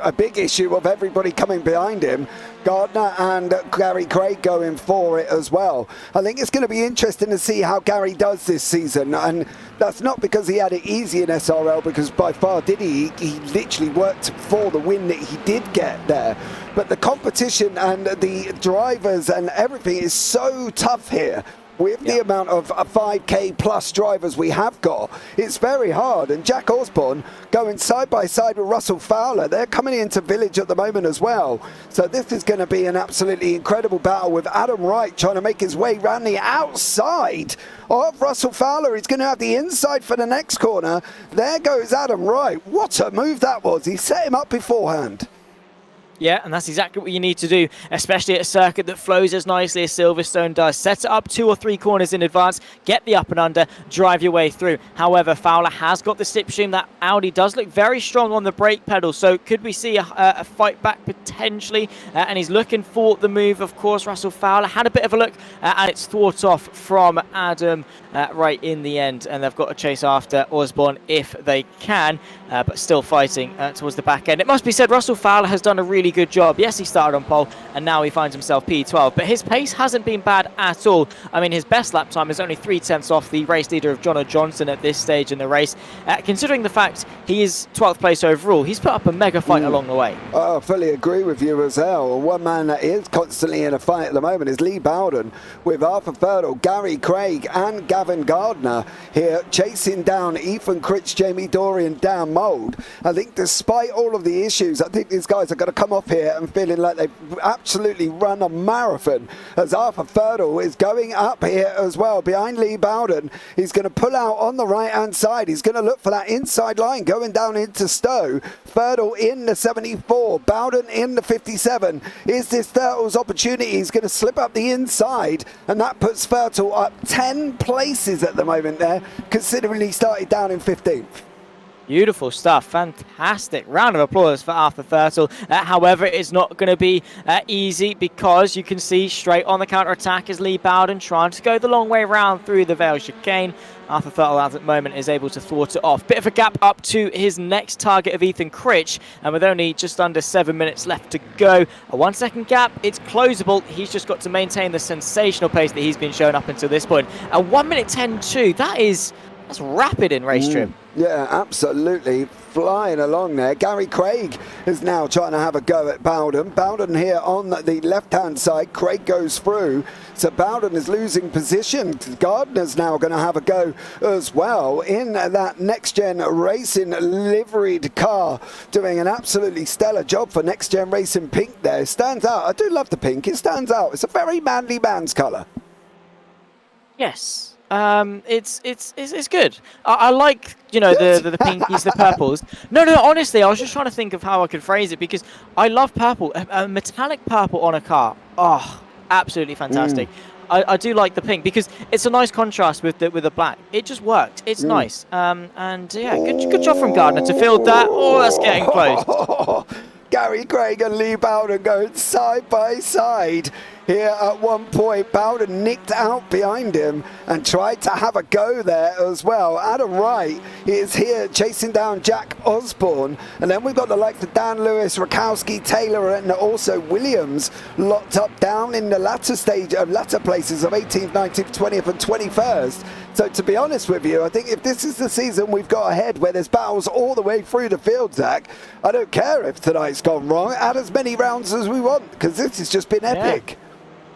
a big issue of everybody coming behind him. Gardner and Gary Craig going for it as well. I think it's going to be interesting to see how Gary does this season, and that's not because he had it easy in SRL, because by far did he literally worked for the win that he did get there. But the competition and the drivers and everything is so tough here with the amount of 5K plus drivers we have got, it's very hard. And Jack Osborne going side by side with Russell Fowler. They're coming into Village at the moment as well. So this is going to be an absolutely incredible battle with Adam Wright trying to make his way around the outside of Russell Fowler. He's going to have the inside for the next corner. There goes Adam Wright. What a move that was. He set him up beforehand. Yeah, and that's exactly what you need to do, especially at a circuit that flows as nicely as Silverstone does. Set it up 2 or 3 corners in advance, get the up and under, drive your way through. However, Fowler has got the slipstream. That Audi does look very strong on the brake pedal, so could we see a fight back potentially? And he's looking for the move, of course. Russell Fowler had a bit of a look, and it's thwart off from Adam right in the end, and they've got to chase after Osborne if they can, but still fighting towards the back end. It must be said, Russell Fowler has done a really good job. Yes, he started on pole and now he finds himself P12, but his pace hasn't been bad at all. I mean, his best lap time is only 3/10 off the race leader of Jono Johnson at this stage in the race. Considering the fact he is 12th place overall, he's put up a mega fight along the way. Oh, I fully agree with you as well. One man that is constantly in a fight at the moment is Lee Bowden, with Arthur Fertile, Gary Craig and Gavin Gardner here chasing down Ethan Critch, Jamie Dorian, Dan Mould. I think despite all of the issues, I think these guys are going to come off here and feeling like they've absolutely run a marathon, as Arthur Fertile is going up here as well behind Lee Bowden. He's going to pull out on the right hand side. He's going to look for that inside line going down into Stowe. Fertile in the 74, Bowden in the 57. Is this Fertile's opportunity? He's going to slip up the inside, and that puts Fertile up 10 places at the moment there, considering he started down in 15th. Beautiful stuff. Fantastic. Round of applause for Arthur Fertile. However, it's not going to be easy, because you can see straight on the counter-attack is Lee Bowden trying to go the long way round through the Vale chicane. Arthur Fertile at the moment is able to thwart it off. Bit of a gap up to his next target of Ethan Critch, and with only just under 7 minutes left to go. A 1 second gap, it's closable. He's just got to maintain the sensational pace that he's been showing up until this point. A 1 minute 10.2, that's rapid in race trim. Yeah, absolutely. Flying along there. Gary Craig is now trying to have a go at Bowden. Bowden here on the left-hand side. Craig goes through. So Bowden is losing position. Gardner's now going to have a go as well in that next-gen racing liveried car. Doing an absolutely stellar job for next-gen racing pink there. Stands out. I do love the pink. It stands out. It's a very manly man's colour. Yes. It's good. I like, you know, the pinkies, the purples. No, honestly, I was just trying to think of how I could phrase it, because I love purple. A metallic purple on a car. Oh, absolutely fantastic. I do like the pink because it's a nice contrast with the black. It just worked. It's nice. And yeah, good job from Gardner to field that. Oh, that's getting close. Gary Craig and Lee Bowden going side by side. Here at one point, Bowden nicked out behind him and tried to have a go there as well. Adam Wright is here chasing down Jack Osborne. And then we've got the likes of Dan Lewis, Rakowski, Taylor, and also Williams locked up down in the latter places of 18th, 19th, 20th and 21st. So to be honest with you, I think if this is the season we've got ahead, where there's battles all the way through the field, Zach, I don't care if tonight's gone wrong. Add as many rounds as we want, because this has just been epic.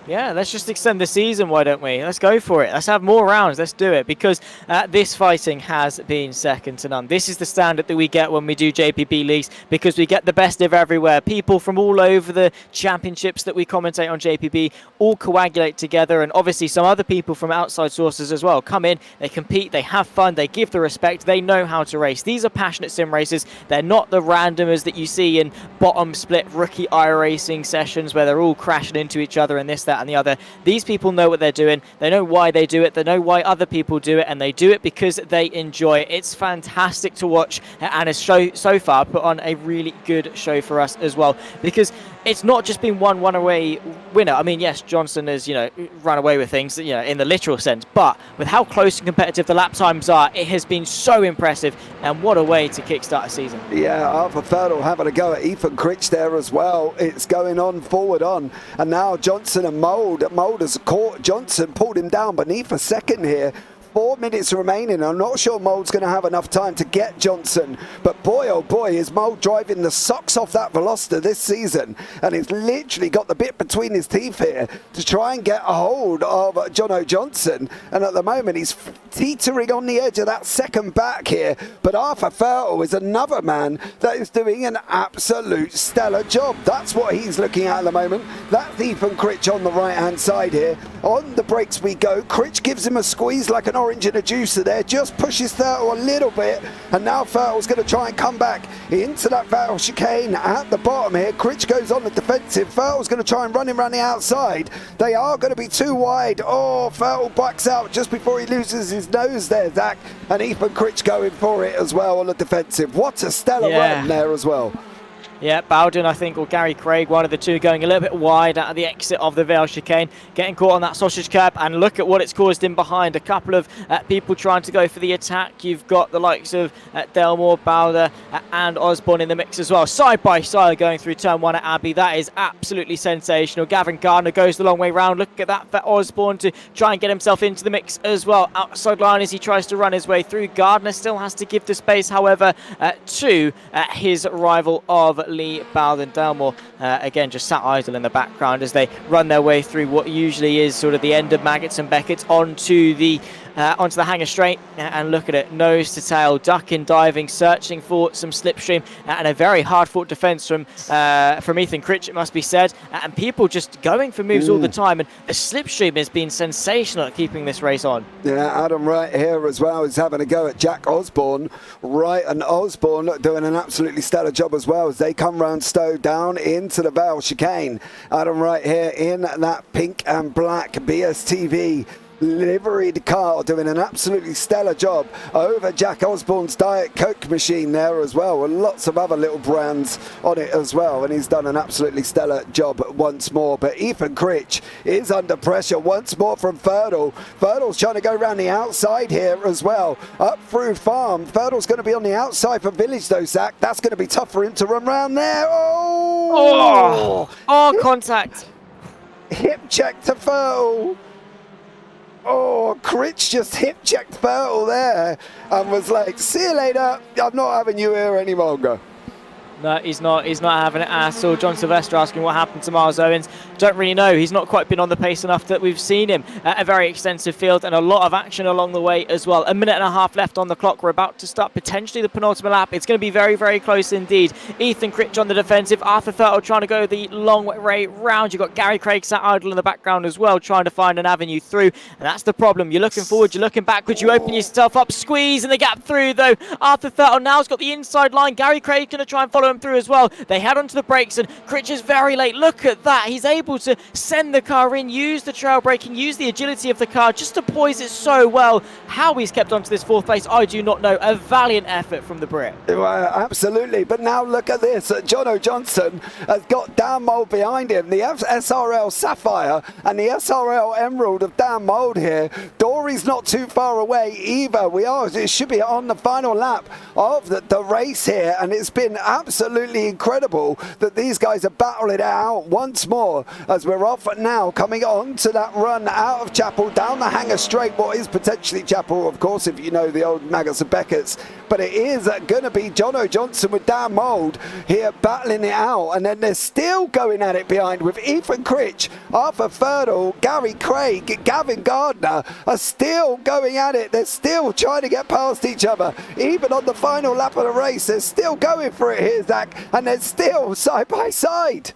Yeah, let's just extend the season, why don't we? Let's go for it. Let's have more rounds. Let's do it, because this fighting has been second to none. This is the standard that we get when we do JPB leagues, because we get the best of everywhere. People from all over the championships that we commentate on JPB all coagulate together, and obviously some other people from outside sources as well come in. They compete, they have fun, they give the respect, they know how to race. These are passionate sim racers. They're not the randomers that you see in bottom split rookie iRacing sessions where they're all crashing into each other and this, that and the other. These people know what they're doing. They know why they do it. They know why other people do it, and they do it because they enjoy it. It's fantastic to watch, and has so far put on a really good show for us as well, because it's not just been one away winner. I mean, yes, Johnson has, you know, run away with things, you know, in the literal sense, but with how close and competitive the lap times are, it has been so impressive, and what a way to kickstart a season. Yeah, Arthur Fertile having a go at Ethan Critch there as well. It's going on, forward on, and now Johnson and Mould has caught Johnson, pulled him down beneath a second here. 4 minutes remaining. I'm not sure Mould's going to have enough time to get Johnson, but boy, oh boy, is Mould driving the socks off that Veloster this season, and he's literally got the bit between his teeth here to try and get a hold of Jono Johnson, and at the moment he's teetering on the edge of that second back here, but Arthur Fertel is another man that is doing an absolute stellar job. That's what he's looking at the moment. That's Ethan Critch on the right hand side here. On the brakes we go. Critch gives him a squeeze like an orange in a juicer there, just pushes Fertel a little bit, and now Fertel's going to try and come back into that Fertel chicane at the bottom here. Critch goes on the defensive. Fertel's going to try and run him around the outside. They are going to be too wide. Oh, Fertel backs out just before he loses his nose there, Zach, and Ethan Critch going for it as well on the defensive. What a stellar run there as well. Yeah, Bowden, I think, or Gary Craig, one of the two, going a little bit wide out of the exit of the Vale chicane, getting caught on that sausage curb, and look at what it's caused in behind. A couple of people trying to go for the attack. You've got the likes of Delmore, Bowder, and Osborne in the mix as well. Side by side going through turn 1 at Abbey. That is absolutely sensational. Gavin Gardner goes the long way round. Look at that for Osborne to try and get himself into the mix as well. Outside line as he tries to run his way through. Gardner still has to give the space, however, to his rival of Lee Bowden. Delmore again just sat idle in the background as they run their way through what usually is sort of the end of Maggots and Beckett's onto the hanger straight, and look at it, nose to tail, ducking, diving, searching for some slipstream, and a very hard fought defence from Ethan Critch, it must be said, and people just going for moves all the time, and the slipstream has been sensational at keeping this race on. Yeah, Adam Wright here as well is having a go at Jack Osborne. Wright and Osborne doing an absolutely stellar job as well as they come round Stowe down into the Vale chicane. Adam Wright here in that pink and black BSTV liveried car doing an absolutely stellar job over Jack Osborne's Diet Coke machine there as well, and lots of other little brands on it as well, and he's done an absolutely stellar job once more. But Ethan Critch is under pressure once more from Fertel. Fertel's trying to go around the outside here as well, up through Farm. Fertel's going to be on the outside for Village though, Zach. That's going to be tough for him to run round there. Oh, contact. Hip check to Fertel. Oh, Critch just hip-checked Fertel there and was like, see you later, I'm not having you here any longer. No, he's not having it at all. John Sylvester asking what happened to Miles Owens. Don't really know. He's not quite been on the pace enough that we've seen him. A very extensive field and a lot of action along the way as well. A minute and a half left on the clock. We're about to start potentially the penultimate lap. It's going to be very, very close indeed. Ethan Critch on the defensive. Arthur Fertel trying to go the long way round. You've got Gary Craig sat idle in the background as well, trying to find an avenue through. And that's the problem. You're looking forward, you're looking backwards. You open yourself up, squeeze in the gap through though. Arthur Fertel now's got the inside line. Gary Craig going to try and follow him through as well. They head onto the brakes and Critch is very late. Look at that. He's able to send the car in, use the trail braking, use the agility of the car just to poise it so well. How he's kept onto this fourth place, I do not know. A valiant effort from the Brit. Well, absolutely. But now look at this. Jono Johnson has got Dan Mould behind him. The SRL Sapphire and the SRL Emerald of Dan Mould here. Dory's not too far away either. It should be on the final lap of the race here, and it's been absolutely incredible that these guys are battling it out once more as we're off now, coming on to that run out of Chapel, down the hanger straight, what is potentially Chapel, of course, if you know the old Maggots and Beckett's, but it is going to be Jono Johnson with Dan Mould here battling it out, and then they're still going at it behind with Ethan Critch, Arthur Fertel, Gary Craig, Gavin Gardner are still going at it. They're still trying to get past each other. Even on the final lap of the race, they're still going for it here, Zach, and they're still side by side.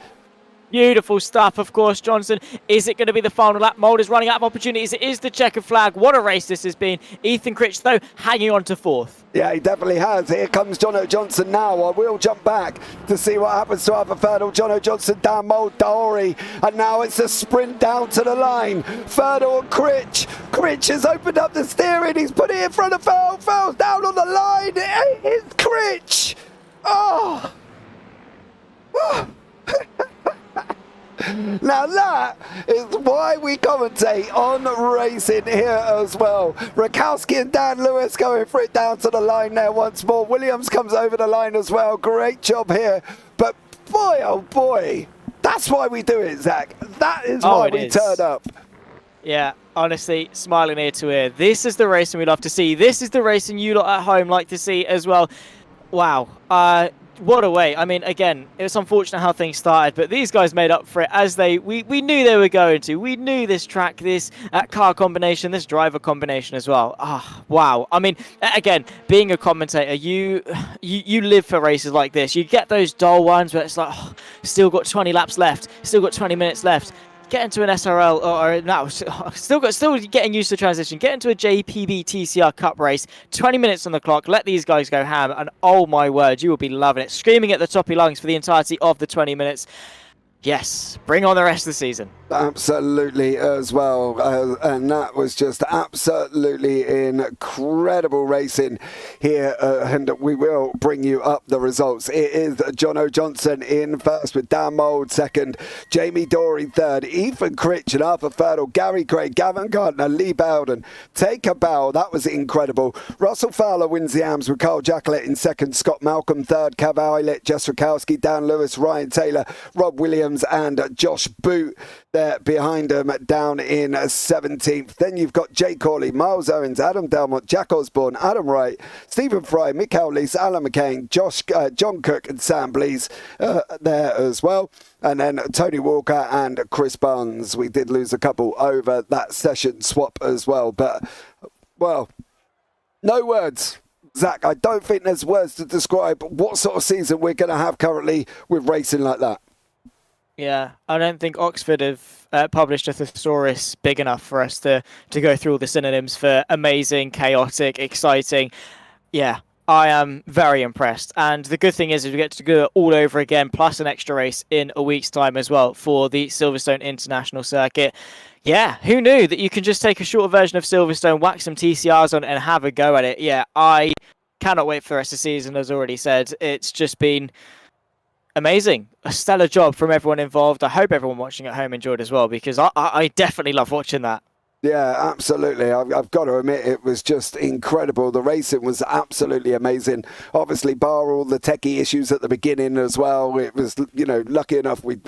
Beautiful stuff, of course, Johnson. Is it going to be the final lap? Mould is running out of opportunities. It is the checkered flag. What a race this has been. Ethan Critch, though, hanging on to fourth. Yeah, he definitely has. Here comes Jono Johnson now. I will jump back to see what happens to Arthur Fertel. Jono Johnson, Dan Mould, Dory. And now it's a sprint down to the line. Fertel and Critch. Critch has opened up the steering. He's put it in front of Fertel. Fertel's down on the line. It's Critch. Oh. Now that is why we commentate on racing here as well. Rakowski and Dan Lewis going for it down to the line there once more. Williams comes over the line as well. Great job here. But boy, oh boy, that's why we do it, Zach. That is why we turn up. Yeah. honestly, smiling ear to ear. This is the racing we love to see. This is the racing you lot at home like to see as well. Wow. What a way. I mean, again, it was unfortunate how things started, but these guys made up for it as we knew they were going to. We knew this track, this car combination, this driver combination as well. Wow. I mean, again, being a commentator, you live for races like this. You get those dull ones where it's like, still got 20 laps left, still got 20 minutes left. Get into an SRL, or no, still getting used to the transition. Get into a JPB TCR Cup race. 20 minutes on the clock. Let these guys go ham, and oh my word, you will be loving it. Screaming at the top of your lungs for the entirety of the 20 minutes. Yes, bring on the rest of the season. Absolutely as well, and that was just absolutely incredible racing here, and we will bring you up the results. It is Jono Johnson in first with Dan Mould second, Jamie Dory third, Ethan Critch and Arthur Ferdle, Gary Craig, Gavin Gardner, Lee Bowden, Take a Bow, that was incredible. Russell Fowler wins the AMS with Carl Jacklett in second, Scott Malcolm third, Cav Eilert, Jess Rakowski, Dan Lewis, Ryan Taylor, Rob Williams and Josh Boot there behind them down in 17th. Then you've got Jay Corley, Miles Owens, Adam Delmont, Jack Osborne, Adam Wright, Stephen Fry, Mikael Lees, Alan McCain, John Cook and Sam Blees there as well. And then Tony Walker and Chris Barnes. We did lose a couple over that session swap as well. But, well, no words. Zach, I don't think there's words to describe what sort of season we're going to have currently with racing like that. Yeah, I don't think Oxford have published a thesaurus big enough for us to go through all the synonyms for amazing, chaotic, exciting. Yeah, I am very impressed. And the good thing is we get to go all over again, plus an extra race in a week's time as well for the Silverstone International Circuit. Yeah, who knew that you can just take a shorter version of Silverstone, whack some TCRs on and have a go at it. Yeah, I cannot wait for the rest of the season, as already said. It's just been amazing. A stellar job from everyone involved. I hope everyone watching at home enjoyed as well, because I definitely love watching that. Yeah, absolutely. I've got to admit, it was just incredible. The racing was absolutely amazing. Obviously, bar all the techie issues at the beginning as well. It was, lucky enough we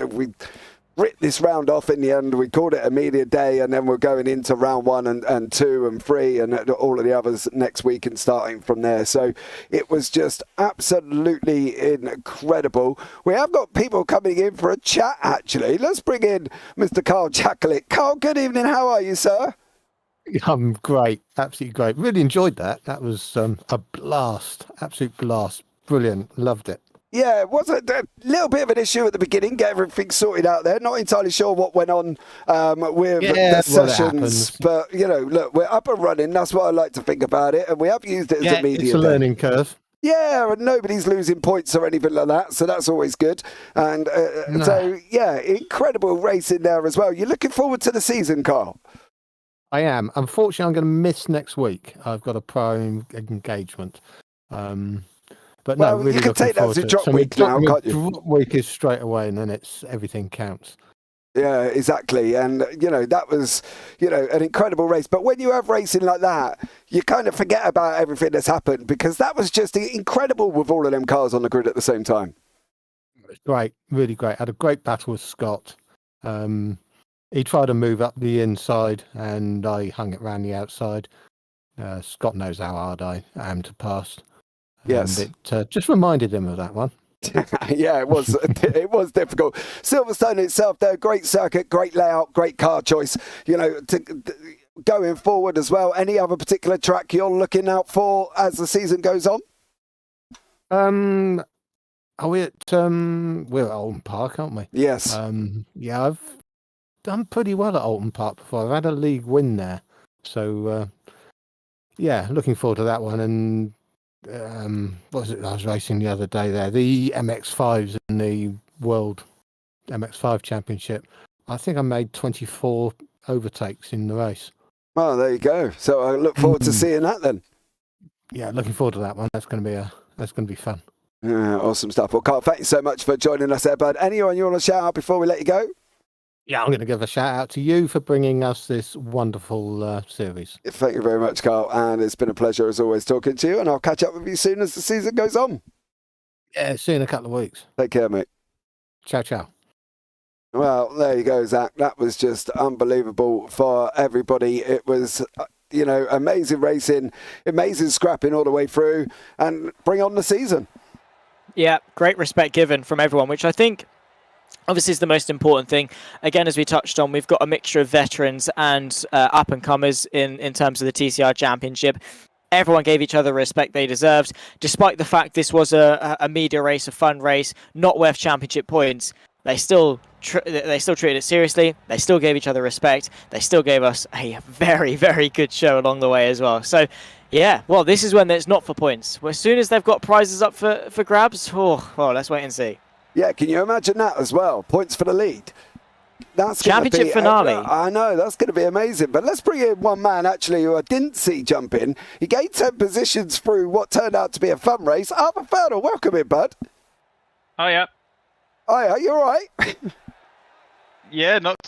ripped this round off in the end. We called it a media day, and then we're going into round 1 and 2 and 3 and all of the others next week and starting from there. So it was just absolutely incredible. We have got people coming in for a chat, actually. Let's bring in Mr. Carl Jacklett. Carl, good evening. How are you, sir? I'm great. Absolutely great. Really enjoyed that. That was a blast. Absolute blast. Brilliant. Loved it. Yeah, it was a little bit of an issue at the beginning, get everything sorted out there. Not entirely sure what went on with the sessions, but, look, we're up and running. That's what I like to think about it, and we have used it as a media. It's a learning curve. Yeah, and nobody's losing points or anything like that, so that's always good. And so, yeah, incredible racing there as well. You're looking forward to the season, Carl? I am. Unfortunately, I'm going to miss next week. I've got a pro engagement. But well, no, really you can take that as a drop week now, can't you? Drop week is straight away, and then everything counts. Yeah, exactly. And, that was, an incredible race. But when you have racing like that, you kind of forget about everything that's happened, because that was just incredible with all of them cars on the grid at the same time. It was great, really great. Had a great battle with Scott. He tried to move up the inside, and I hung it around the outside. Scott knows how hard I am to pass. Yes. And it just reminded him of that one. Yeah, it was. It was difficult. Silverstone itself, though, great circuit, great layout, great car choice. Going forward as well. Any other particular track you're looking out for as the season goes on? Are we at we're at Oulton Park, aren't we? Yes. Yeah, I've done pretty well at Oulton Park before. I've had a league win there, so yeah, looking forward to that one. And what was it I was racing the other day there? The MX5s in the World MX5 Championship. I think I made 24 overtakes in the race. Well, there you go. So I look forward to seeing that then. Yeah, looking forward to that one. That's going to be fun. Yeah, awesome stuff. Well, Carl, thank you so much for joining us there, bud. Anyone you want to shout out before we let you go? Yeah, I'm going to give a shout out to you for bringing us this wonderful series. Thank you very much, Carl. And it's been a pleasure as always talking to you. And I'll catch up with you soon as the season goes on. Yeah, see you in a couple of weeks. Take care, mate. Ciao, ciao. Well, there you go, Zach. That was just unbelievable for everybody. It was, amazing racing, amazing scrapping all the way through, and bring on the season. Yeah, great respect given from everyone, which I think obviously is the most important thing. Again, as we touched on, we've got a mixture of veterans and up-and-comers in terms of the TCR Championship. Everyone gave each other the respect they deserved, despite the fact this was a media race, a fun race, not worth championship points. They still treated it seriously. They still gave each other respect. They still gave us a very, very good show along the way as well. So, yeah, well, this is when it's not for points. As soon as they've got prizes up for grabs, let's wait and see. Yeah, can you imagine that as well? Points for the lead. That's Championship finale. I know, that's going to be amazing. But let's bring in one man, actually, who I didn't see jump in. He gained 10 positions through what turned out to be a fun race. Arthur Ferdinand, welcome in, bud. Oh, yeah. Hi, you all right? Yeah, not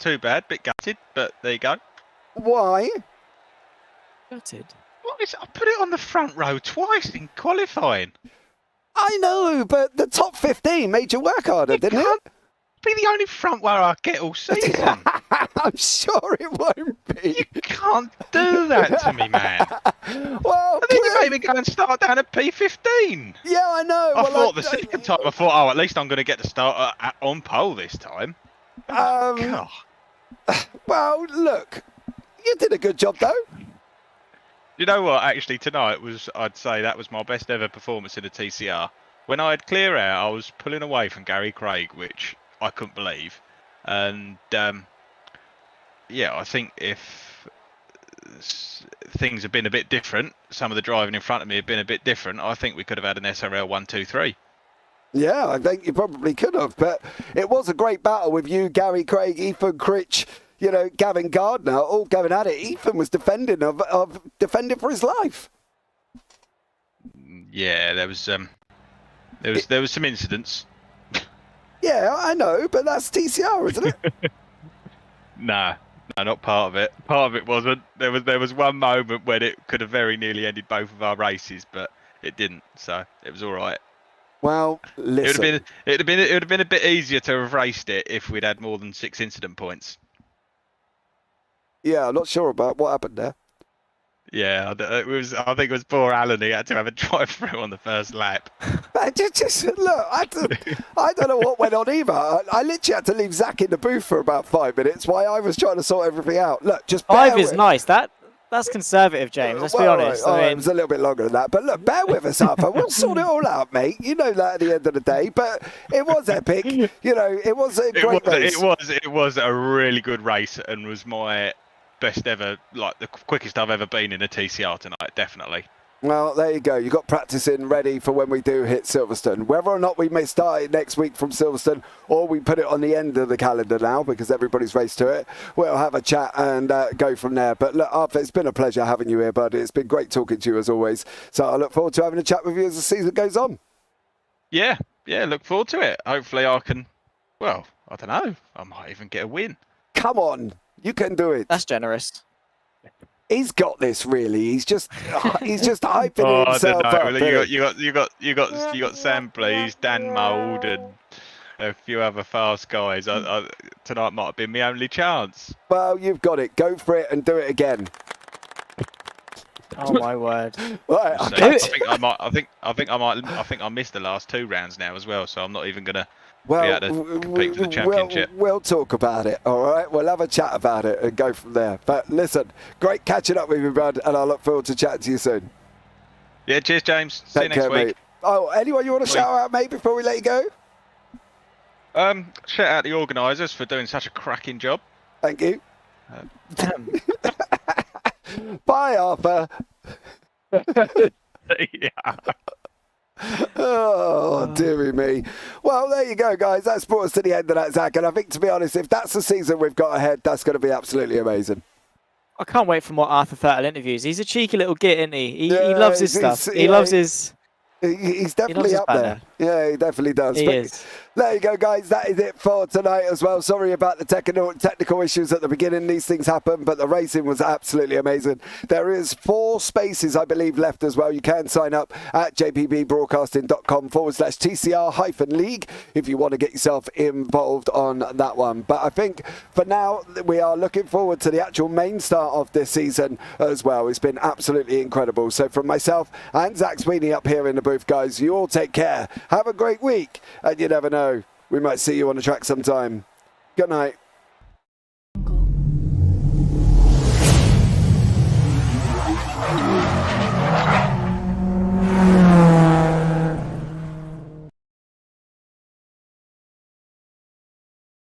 too bad. Bit gutted, but there you go. Why? Gutted. What is? I put it on the front row twice in qualifying. I know, but the top 15 made you work harder, didn't it? Be the only front row I get all season. I'm sure it won't be. You can't do that to me, man. Well, And then you made me go and start down at P15. Yeah, I know. I thought the second time, at least I'm going to get to start on pole this time. God. Well, look, you did a good job, though. You know what? Actually, tonight I'd say that was my best ever performance in a TCR. When I had clear air, I was pulling away from Gary Craig, which I couldn't believe. And yeah, I think if things had been a bit different, some of the driving in front of me had been a bit different, I think we could have had an SRL 1, 2, 3. Yeah, I think you probably could have, but it was a great battle with you, Gary Craig, Ethan Critch, Gavin Gardner, all going at it. Ethan was defending for his life. Yeah, there was some incidents. Yeah, I know, but that's TCR, isn't it? No, not part of it. Part of it wasn't. There was one moment when it could have very nearly ended both of our races, but it didn't. So it was all right. Well, listen. It would have been a bit easier to have raced it if we'd had more than 6 incident points. Yeah, I'm not sure about what happened there. Yeah, I think it was poor Alan. He had to have a drive through on the first lap. Just look, I don't know what went on either. I literally had to leave Zach in the booth for about 5 minutes while I was trying to sort everything out. Look, just 5 is nice. That's conservative, James. Let's be honest. It was a little bit longer than that. But look, bear with us, Arthur. We'll sort it all out, mate. You know that at the end of the day. But it was epic. It was a great race. It was a really good race and was my best ever, like the quickest I've ever been in a TCR tonight, definitely. Well, there you go. You got practicing ready for when we do hit Silverstone. Whether or not we may start it next week from Silverstone or we put it on the end of the calendar now because everybody's raced to it, we'll have a chat and go from there. But look, Arthur, it's been a pleasure having you here, bud. It's been great talking to you as always. So I look forward to having a chat with you as the season goes on. Yeah, look forward to it. Hopefully I can, well, I don't know. I might even get a win. Come on, you can do it. That's generous. He's got this, really. He's just hyping himself I don't know. up. You got Sam Please, Dan Mould, and a few other fast guys. Tonight might have been my only chance. Well, you've got it. Go for it and do it again. Oh my word! Right, I think I missed the last 2 rounds now as well, so I'm not even gonna be able to compete for the championship. We'll talk about it. All right, we'll have a chat about it and go from there. But listen, great catching up with you, bud, and I look forward to chatting to you soon. Yeah, cheers, James. See you next week. Mate. Oh, anyone you want to shout out, mate, before we let you go? Shout out the organisers for doing such a cracking job. Thank you. Bye, Arthur. Yeah. Oh, dearie me. Well, there you go, guys. That's brought us to the end of that, Zach. And I think, to be honest, if that's the season we've got ahead, that's going to be absolutely amazing. I can't wait for more Arthur Ferdinand interviews. He's a cheeky little git, isn't he? He loves his stuff. He loves his... He's definitely up there. Yeah, he definitely does. He But is. there you go, guys. That is it for tonight as well. Sorry about the technical issues at the beginning. These things happen, but the racing was absolutely amazing. There is 4 spaces, I believe, left as well. You can sign up at jpbbroadcasting.com/TCR-league if you want to get yourself involved on that one. But I think for now, we are looking forward to the actual main start of this season as well. It's been absolutely incredible. So from myself and Zach Sweeney up here in the booth, guys, you all take care. Have a great week. And you never know, we might see you on the track sometime. Good night.